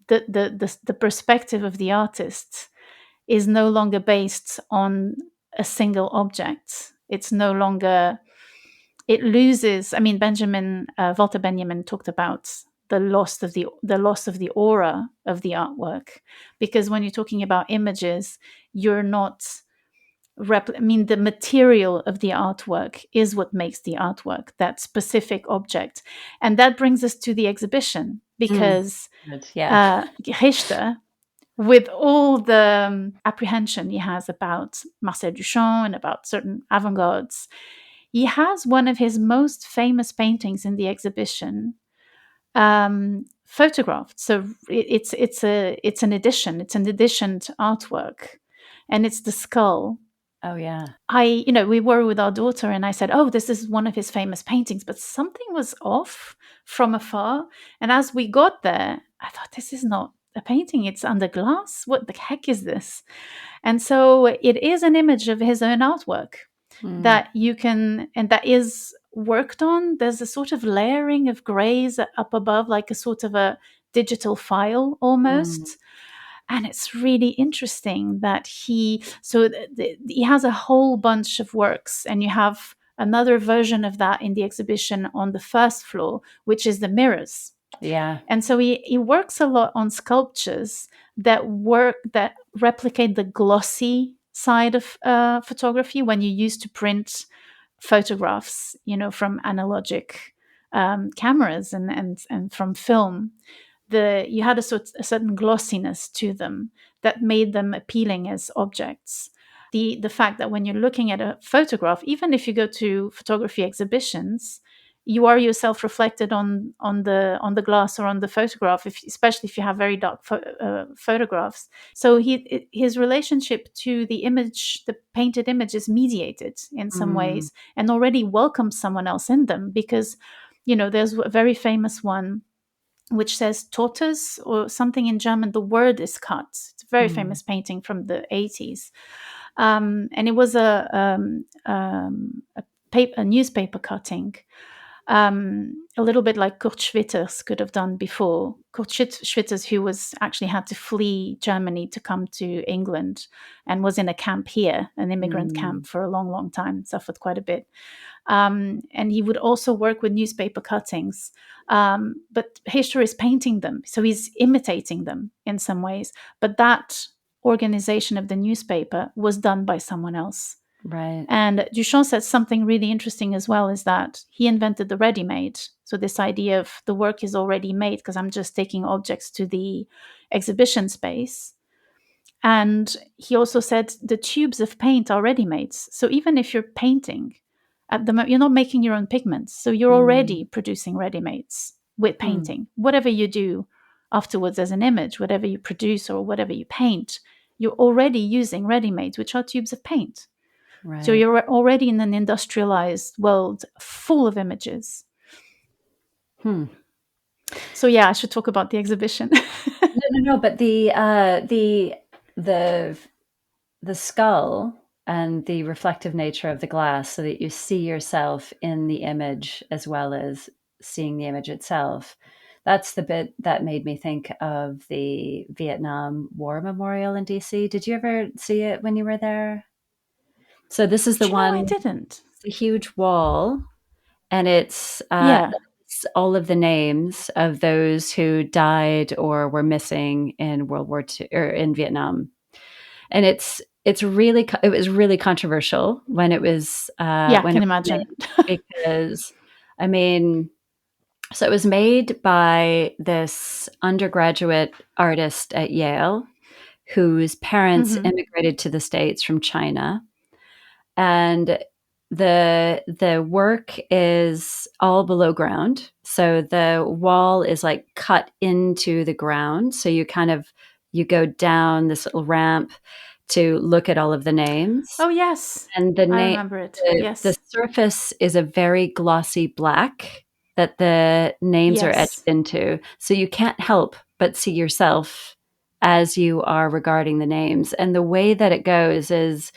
the perspective of the artist is no longer based on a single object. It's no longer, it loses. I mean, Walter Benjamin talked about the loss of the aura of the artwork, because when you're talking about images, you're not the material of the artwork is what makes the artwork, that specific object. And that brings us to the exhibition, because Richter, with all the apprehension he has about Marcel Duchamp and about certain avant-gardes, he has one of his most famous paintings in the exhibition photographed. So it's an edition. It's an editioned artwork, and it's the skull. Oh, yeah. We were with our daughter, and I said, oh, this is one of his famous paintings, but something was off from afar. And as we got there, I thought, this is not a painting. It's under glass. What the heck is this? And so it is an image of his own artwork that you can, and that is worked on. There's a sort of layering of grays up above, like a sort of a digital file almost. And it's really interesting that he has a whole bunch of works, and you have another version of that in the exhibition on the first floor, which is the mirrors. Yeah. And so he works a lot on sculptures that replicate the glossy side of photography, when you used to print photographs, from analogic cameras and from film. You had a certain glossiness to them that made them appealing as objects. The fact that when you're looking at a photograph, even if you go to photography exhibitions, you are yourself reflected on the glass or on the photograph, especially if you have very dark photographs. So his relationship to the image, the painted image, is mediated in some ways, and already welcomes someone else in them, because there's a very famous one which says tortoise or something in German. The word is cut. It's a very famous painting from the 80s. And it was a newspaper cutting, a little bit like Kurt Schwitters could have done before. Kurt Schwitters, who was actually had to flee Germany to come to England and was in a camp here, an immigrant camp, for a long, long time, suffered quite a bit. And he would also work with newspaper cuttings. But Richter is painting them, so he's imitating them in some ways. But that organization of the newspaper was done by someone else. Right. And Duchamp said something really interesting as well, is that he invented the ready-made. So this idea of the work is already made, because I'm just taking objects to the exhibition space. And he also said the tubes of paint are ready-made. So even if you're painting, at the moment, you're not making your own pigments. So you're already producing ready-mades with painting. Whatever you do afterwards as an image, whatever you produce or whatever you paint, you're already using ready-mades, which are tubes of paint. Right. So you're already in an industrialized world full of images. Hmm. So yeah, I should talk about the exhibition. No. But the the skull and the reflective nature of the glass, so that you see yourself in the image as well as seeing the image itself. That's the bit that made me think of the Vietnam War Memorial in DC. Did you ever see it when you were there? So this is the Do you know I one, didn't? it's a huge wall, and Yeah. it's all of the names of those who died or were missing in World War II or in Vietnam. And it was really controversial Yeah, when can it was imagine. made, because I mean, so it was made by this undergraduate artist at Yale whose parents Hmm. immigrated to the States from China. And the work is all below ground. So the wall is like cut into the ground. So you go down this little ramp to look at all of the names. Oh yes, And I remember it. the Yes. surface is a very glossy black that the names are etched Yes. into. So you can't help but see yourself as you are regarding the names. And the way that it goes is,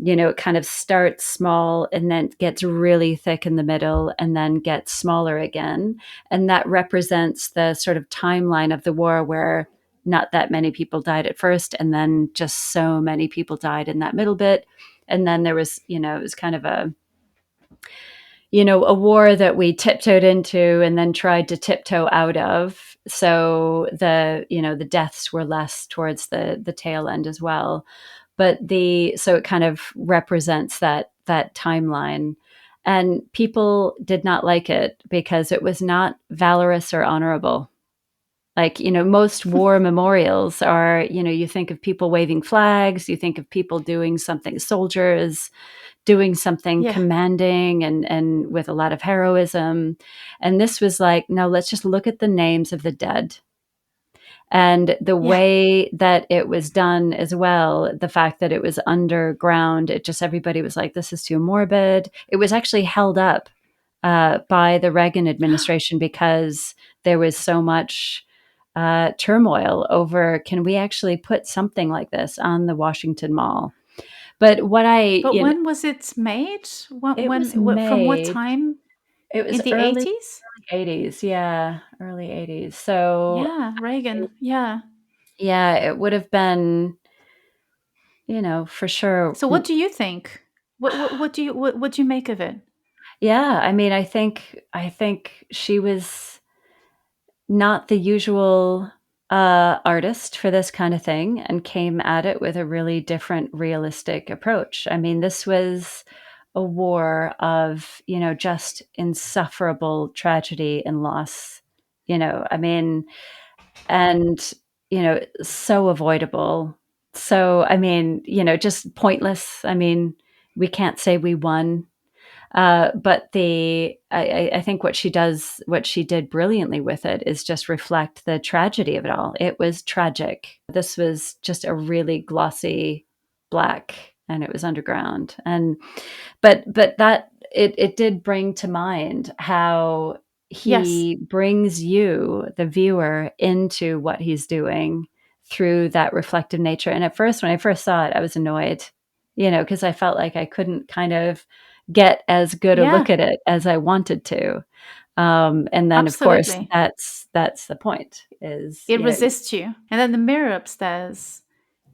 it kind of starts small and then gets really thick in the middle and then gets smaller again. And that represents the sort of timeline of the war, where not that many people died at first, and then just so many people died in that middle bit. And then there was, it was kind of a war that we tiptoed into and then tried to tiptoe out of. So the deaths were less towards the tail end as well. But so it kind of represents that timeline. And people did not like it because it was not valorous or honorable. Like, most war memorials are, you think of people waving flags, you think of people doing something, soldiers doing something Yeah. commanding and with a lot of heroism. And this was like, no, let's just look at the names of the dead. And the Yeah. way that it was done as well, the fact that it was underground, everybody was like, this is too morbid. It was actually held up by the Reagan administration because there was so much turmoil over, can we actually put something like this on the Washington Mall? But But when was it made? it was From what made, time? it was In the early 80s? 80s. Yeah, early 80s. So, Yeah, Reagan. Yeah. yeah, it would have been, for sure. So what do you think? What do you make of it? Yeah, I mean, I think she was not the usual artist for this kind of thing, and came at it with a really different, realistic approach. I mean, this was a war of, just insufferable tragedy and loss. I mean, and, so avoidable. So, I mean, just pointless. I mean, we can't say we won. But I think what she did brilliantly with it is just reflect the tragedy of it all. It was tragic. This was just a really glossy black, and it was underground. And but that it did bring to mind how Yes. he brings you, the viewer, into what he's doing through that reflective nature. And at first, when I first saw it, I was annoyed, because I felt like I couldn't kind of get as good a Yeah, look at it as I wanted to. And then, of course, absolutely. that's the point. Is It resists you. And then the mirror upstairs,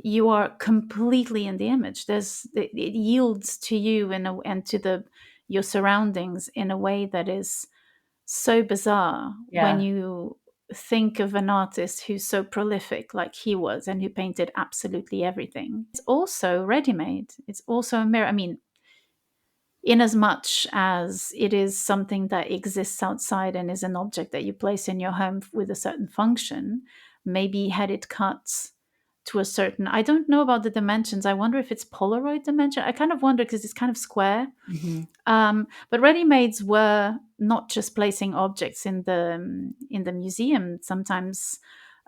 you are completely in the image. It yields to you and to the your surroundings in a way that is so bizarre when yeah, you think of an artist who's so prolific like he was and who painted absolutely everything. It's also ready made. It's also a mirror. I mean, in as much as it is something that exists outside and is an object that you place in your home with a certain function, maybe had it cut to a certain, I don't know about the dimensions. I wonder if it's Polaroid dimension. I kind of wonder because it's kind of square. hmm But ready-mades were not just placing objects in the museum. Sometimes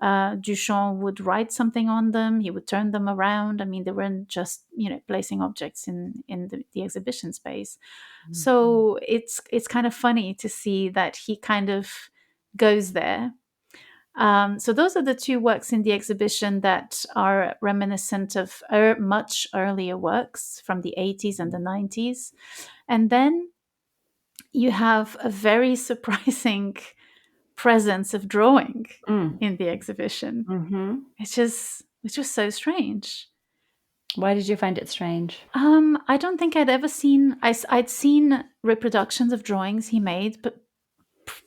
Duchamp would write something on them. He would turn them around. I mean, they weren't just placing objects in the exhibition space. So it's kind of funny to see that he kind of goes there. So those are the two works in the exhibition that are reminiscent of much earlier works from the 80s and the 90s. And then you have a very surprising presence of drawing in the exhibition. Mm-hmm. It's just so strange. Why did you find it strange? I don't think I'd ever seen. I'd seen reproductions of drawings he made, but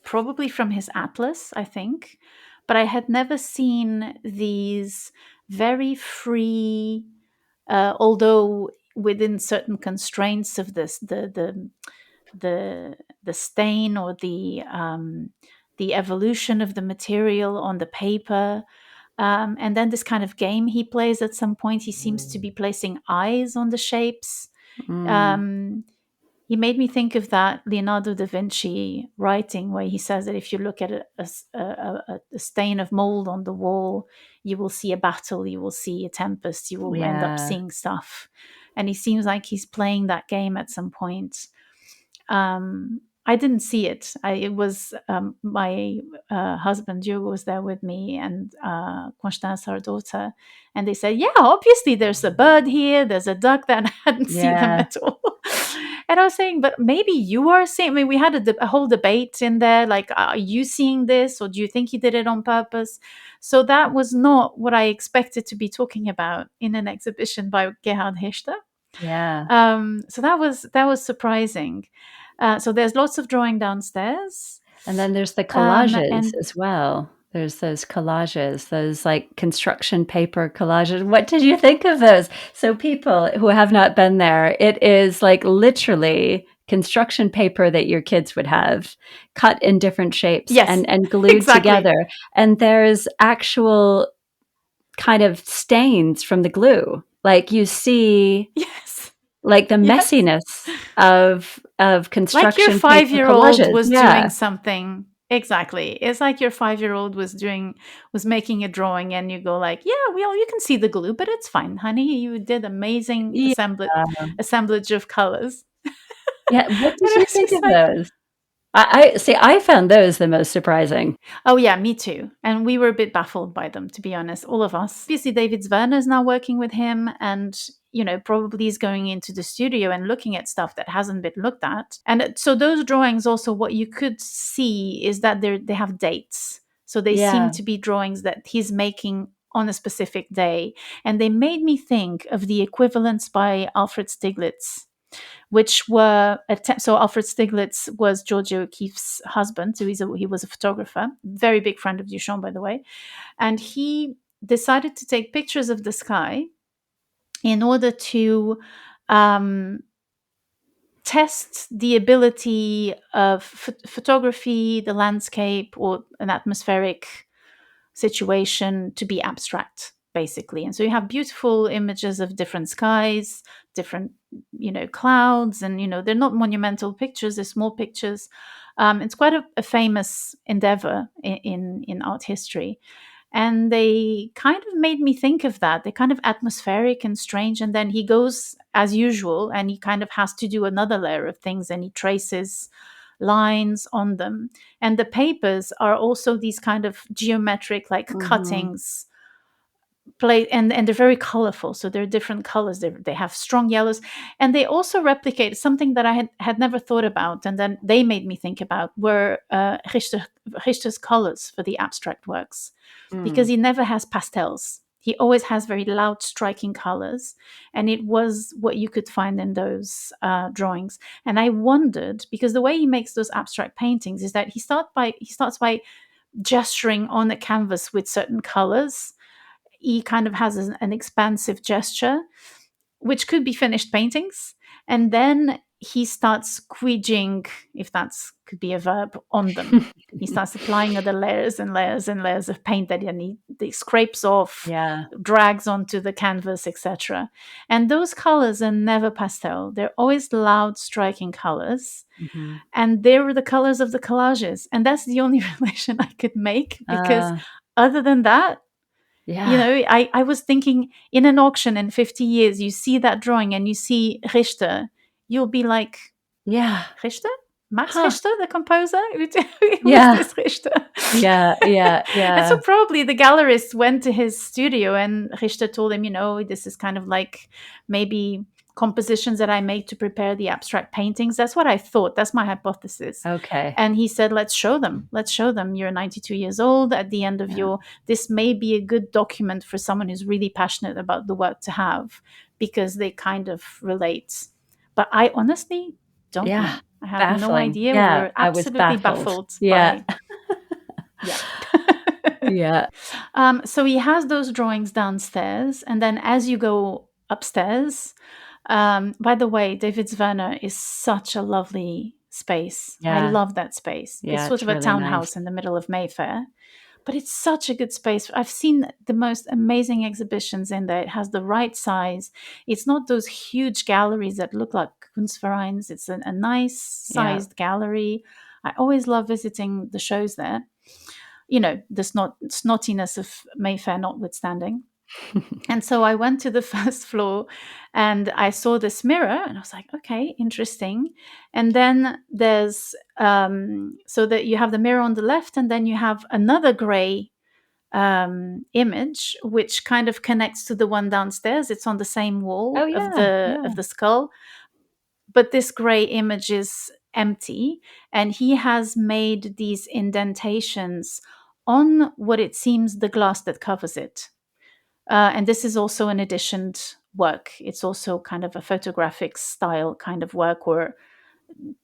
probably from his atlas, I think. But I had never seen these very free, although within certain constraints of this, the stain or the evolution of the material on the paper. And then this kind of game he plays at some point, he seems to be placing eyes on the shapes. He made me think of that Leonardo da Vinci writing where he says that if you look at a stain of mold on the wall, you will see a battle, you will see a tempest, you will end up seeing stuff. And he seems like he's playing that game at some point. I didn't see it. It was my husband, Hugo, was there with me, and Constance, our daughter. And they said, yeah, obviously there's a bird here, there's a duck that I hadn't seen them at all. And I was saying, but maybe you are seeing, I mean, we had a whole debate in there, like, are you seeing this, or do you think he did it on purpose? So that was not what I expected to be talking about in an exhibition by Gerhard Richter. Yeah. So that was surprising. So there's lots of drawing downstairs. And then there's the collages as well. There's those collages, those like construction paper collages. What did you think of those? So people who have not been there, it is like literally construction paper that your kids would have cut in different shapes and glued together. And there's actual kind of stains from the glue. Like you see like the messiness of construction. Like your 5-year-old was doing something. Exactly. It's like your 5-year-old was making a drawing and you go like, yeah, well, you can see the glue, but it's fine, honey. You did amazing assemblage of colors. Yeah. What did you think of those? I found those the most surprising. Oh yeah, me too. And we were a bit baffled by them, to be honest, all of us. Obviously, David Zwirner is now working with him and, probably is going into the studio and looking at stuff that hasn't been looked at. And so those drawings also, what you could see is that they have dates. So they seem to be drawings that he's making on a specific day. And they made me think of the equivalents by Alfred Stieglitz, which were so Alfred Stieglitz was Georgia O'Keeffe's husband, so he was a photographer, very big friend of Duchamp, by the way, and he decided to take pictures of the sky in order to test the ability of photography, the landscape, or an atmospheric situation to be abstract, basically. And so you have beautiful images of different skies, different clouds, and they're not monumental pictures, they're small pictures. It's quite a famous endeavor in art history, and they kind of made me think of that. They're kind of atmospheric and strange, and then he goes as usual and he kind of has to do another layer of things, and he traces lines on them, and the papers are also these kind of geometric cuttings and they're very colorful, so they're different colors. They have strong yellows, and they also replicate something that I had never thought about, and then they made me think about were Richter's colors for the abstract works, because he never has pastels. He always has very loud, striking colors, and it was what you could find in those drawings. And I wondered, because the way he makes those abstract paintings is that he starts by gesturing on a canvas with certain colors. He kind of has an expansive gesture, which could be finished paintings. And then he starts squeegeeing, if that's could be a verb, on them. He starts applying other layers and layers and layers of paint that he scrapes off, drags onto the canvas, etc. And those colors are never pastel. They're always loud, striking colors. Mm-hmm. And they're the colors of the collages. And that's the only relation I could make, because other than that, I was thinking, in an auction in 50 years, you see that drawing and you see Richter, you'll be like, Richter? Max Richter, the composer? Who was Yeah. this Richter? Yeah. And so probably the gallerist went to his studio and Richter told him, this is kind of like maybe compositions that I make to prepare the abstract paintings. That's what I thought. That's my hypothesis. Okay. And he said, let's show them. You're 92 years old. At the end of this may be a good document for someone who's really passionate about the work to have, because they kind of relate. But I honestly don't know. I have no Baffling. idea. Yeah, We're I was absolutely baffled. baffled Yeah. by. Yeah. Yeah. So he has those drawings downstairs, and then as you go upstairs, by the way, David Zwirner is such a lovely space. I Yeah. love that space. Yeah, It's sort it's of a really nice. townhouse in the middle of Mayfair, but it's such a good space. I've seen the most amazing exhibitions in there. It has the right size. It's not those huge galleries that look like Kunstvereins. It's a nice sized gallery. I always love visiting the shows there. The snottiness of Mayfair notwithstanding. And so I went to the first floor and I saw this mirror and I was like, okay, interesting. And then there's, so that you have the mirror on the left and then you have another gray image, which kind of connects to the one downstairs. It's on the same wall Oh, of yeah. the skull. But this gray image is empty. And he has made these indentations on what it seems the glass that covers it. And this is also an editioned work. It's also kind of a photographic style kind of work, or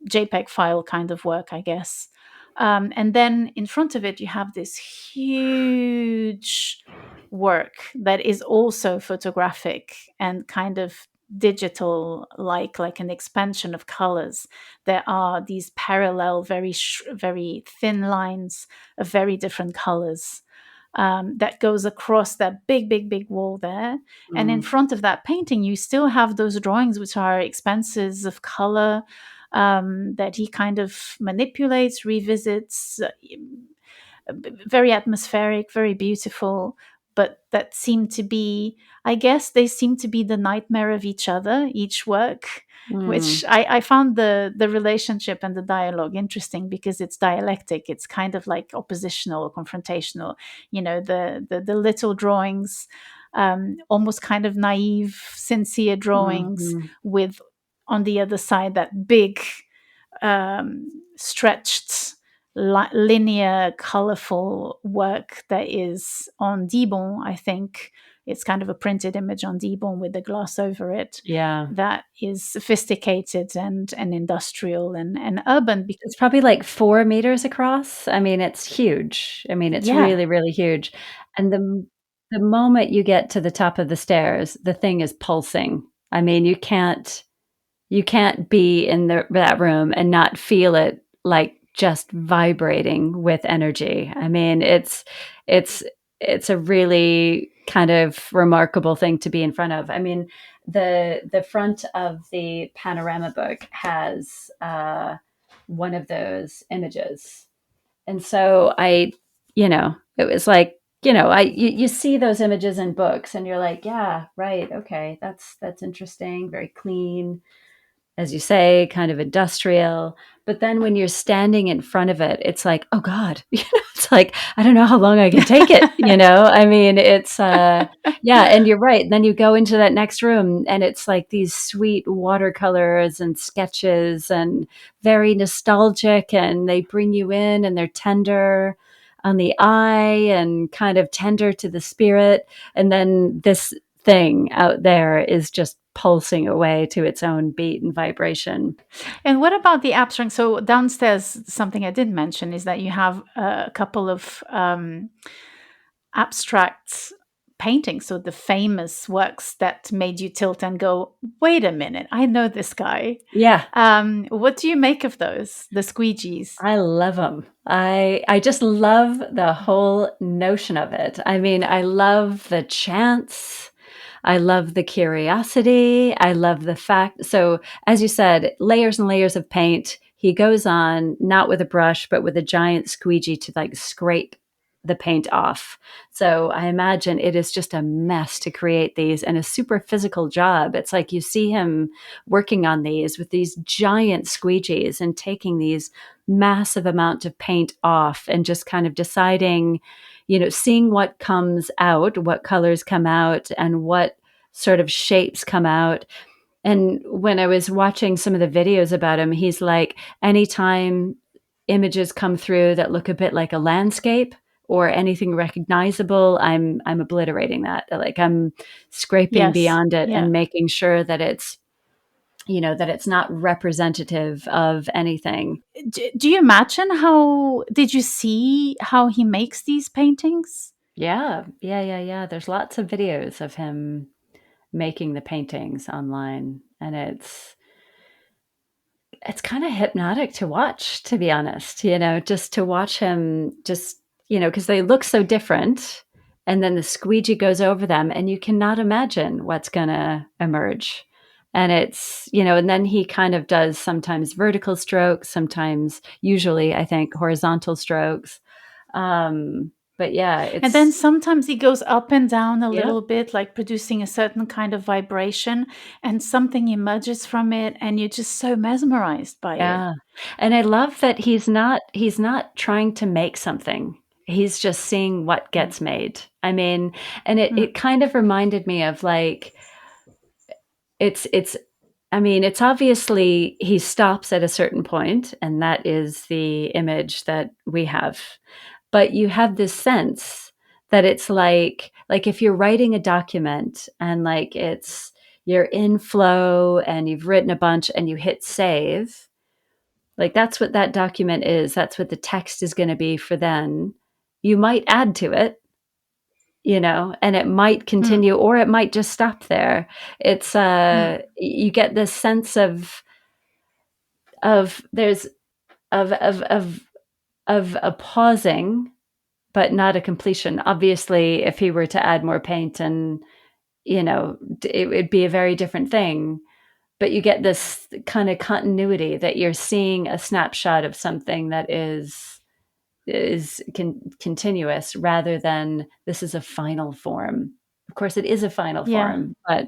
JPEG file kind of work, I guess. And then in front of it, you have this huge work that is also photographic and kind of digital, like an expansion of colors. There are these parallel, very thin lines of very different colors. That goes across that big wall there. And in front of that painting, you still have those drawings, which are expanses of color that he kind of manipulates, revisits, very atmospheric, very beautiful, but that seem to be, I guess they seem to be the nightmare of each other, each work, which I found the relationship and the dialogue interesting because it's dialectic. It's kind of like oppositional or confrontational. The little drawings, almost kind of naive, sincere drawings with, on the other side, that big, stretched, linear, colorful work that is on Dibon. I think it's kind of a printed image on Dibon with the glass over it. Yeah. That is sophisticated and industrial and urban. It's probably like 4 meters across. I mean, it's huge. I mean, it's really, really huge. And the moment you get to the top of the stairs, the thing is pulsing. I mean, you can't be in that room and not feel it like just vibrating with energy. I mean, it's a really kind of remarkable thing to be in front of. I mean, the front of the panorama book has one of those images. And so it was like, you see those images in books and you're like, yeah, right. Okay. That's interesting. Very clean, as you say, kind of industrial. But then when you're standing in front of it, it's like, oh God, it's like, I don't know how long I can take it. I mean, it's, yeah. And you're right. And then you go into that next room and it's like these sweet watercolors and sketches and very nostalgic, and they bring you in and they're tender on the eye and kind of tender to the spirit. And then this thing out there is just pulsing away to its own beat and vibration. And what about the abstract? So downstairs, something I didn't mention is that you have a couple of abstract paintings, so the famous works that made you tilt and go, wait a minute, I know this guy. Yeah. What do you make of those, the squeegees? I love them. I just love the whole notion of it. I mean, I love the chance. I love the curiosity. I love the fact. So, as you said, layers and layers of paint. He goes on, not with a brush, but with a giant squeegee to like scrape the paint off. So I imagine it is just a mess to create these and a super physical job. It's like you see him working on these with these giant squeegees and taking these massive amount of paint off and just kind of deciding, seeing what comes out, what colors come out, and what sort of shapes come out. And when I was watching some of the videos about him, he's like, anytime images come through that look a bit like a landscape or anything recognizable, I'm obliterating that. Like I'm scraping Yes. beyond it Yeah. and making sure that it's, that it's not representative of anything. Do you imagine did you see how he makes these paintings? Yeah. There's lots of videos of him making the paintings online, and it's kind of hypnotic to watch, to be honest, just to watch him just, because they look so different. And then the squeegee goes over them and you cannot imagine what's going to emerge. And it's, and then he kind of does sometimes vertical strokes, sometimes, usually, I think, horizontal strokes. But yeah, And then it's, sometimes he goes up and down a yep. little bit, like producing a certain kind of vibration, and something emerges from it, and you're just so mesmerized by it. Yeah. And I love that he's not trying to make something. He's just seeing what Mm. gets made. I mean, and it Mm. it kind of reminded me of like it's I mean, it's obviously he stops at a certain point, and that is the image that we have. But you have this sense that it's like if you're writing a document and like you're in flow and you've written a bunch and you hit save, like, that's what that document is. That's what the text is gonna be for then. You might add to it, and it might Mm. continue or it might just stop there. It's, Mm. you get this sense of there's of a pausing, but not a completion. Obviously, if he were to add more paint and, it would be a very different thing, but you get this kinda continuity that you're seeing a snapshot of something that is continuous rather than this is a final form. Of course, it is a final Yeah. form, but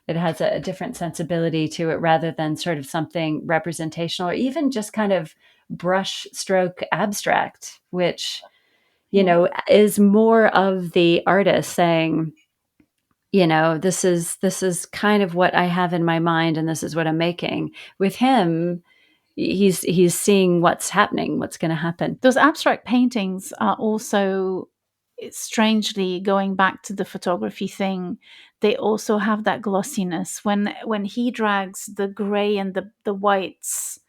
it has a different sensibility to it rather than sort of something representational or even just kind of brush stroke abstract, which, Yeah. is more of the artist saying, this is kind of what I have in my mind and this is what I'm making. With him, he's seeing what's happening, what's going to happen. Those abstract paintings are also, strangely, going back to the photography thing, they also have that glossiness when he drags the gray and the whites,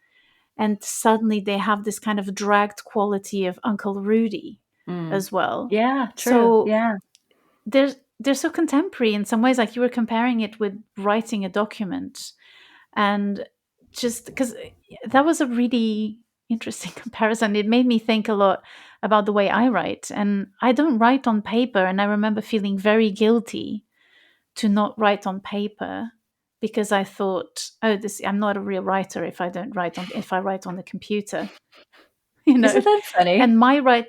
and suddenly they have this kind of dragged quality of Uncle Rudy Mm. as well. Yeah, true. So Yeah. they're so contemporary in some ways, like you were comparing it with writing a document. And just because that was a really interesting comparison, it made me think a lot about the way I write. And I don't write on paper, and I remember feeling very guilty to not write on paper, because I thought, oh, this I'm not a real writer if I write on the computer, you know. Isn't that funny? And my write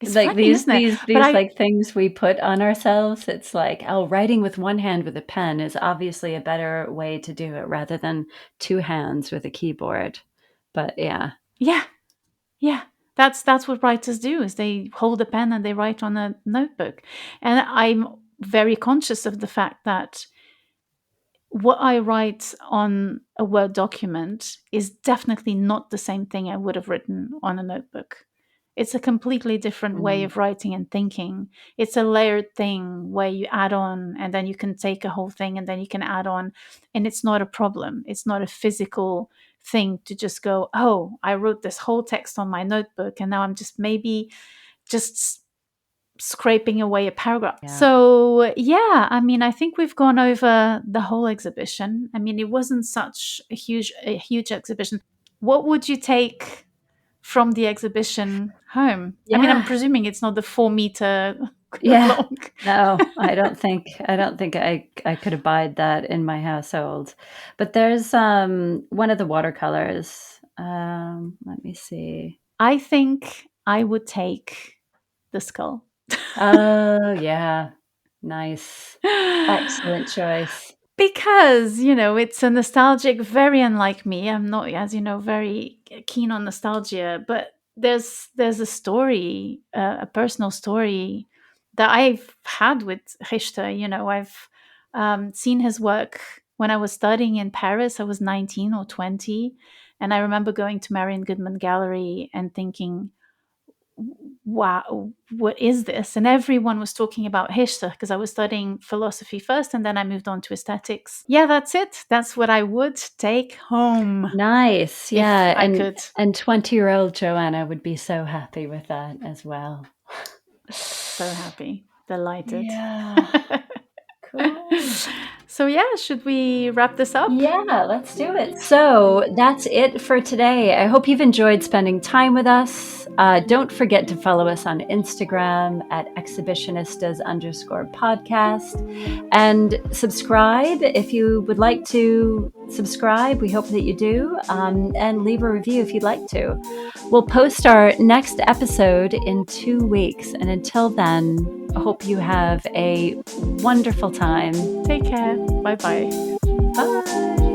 is Like funny, these isn't it? these But these like things we put on ourselves. It's like, oh, writing with one hand with a pen is obviously a better way to do it rather than two hands with a keyboard. But yeah. yeah, yeah, that's what writers do, is they hold a pen and they write on a notebook. And I'm very conscious of the fact that what I write on a Word document is definitely not the same thing I would have written on a notebook. It's a completely different way Mm. of writing and thinking. It's a layered thing where you add on, and then you can take a whole thing and then you can add on. And it's not a problem. It's not a physical thing to just go, oh, I wrote this whole text on my notebook and now I'm just maybe just scraping away a paragraph. Yeah. So, yeah, I mean, I think we've gone over the whole exhibition. I mean, it wasn't such a huge exhibition. What would you take from the exhibition home? I mean, I'm Yeah. presuming it's not the 4 meter Yeah. long. No, I don't think I could abide that in my household. But there's one of the watercolors. Let me see. I think I would take the skull. Oh, yeah. Nice. Excellent choice. Because, it's a nostalgic, very unlike me. I'm not, as you know, very keen on nostalgia, but there's a story, a personal story that I've had with Richter. I've seen his work when I was studying in Paris. I was 19 or 20, and I remember going to Marion Goodman Gallery and thinking, wow, what is this? And everyone was talking about Richter because I was studying philosophy first and then I moved on to aesthetics. Yeah, that's it. That's what I would take home. Nice. Yeah. If I could. And 20-year-old Joanna would be so happy with that as well. So happy. Delighted. Yeah. Cool. So yeah, should we wrap this up? Yeah, let's do it. So that's it for today. I hope you've enjoyed spending time with us. Don't forget to follow us on Instagram at exhibitionistas_podcast and subscribe if you would like to subscribe. We hope that you do, and leave a review if you'd like to. We'll post our next episode in 2 weeks. And until then, I hope you have a wonderful time. Take care. Bye-bye. Bye.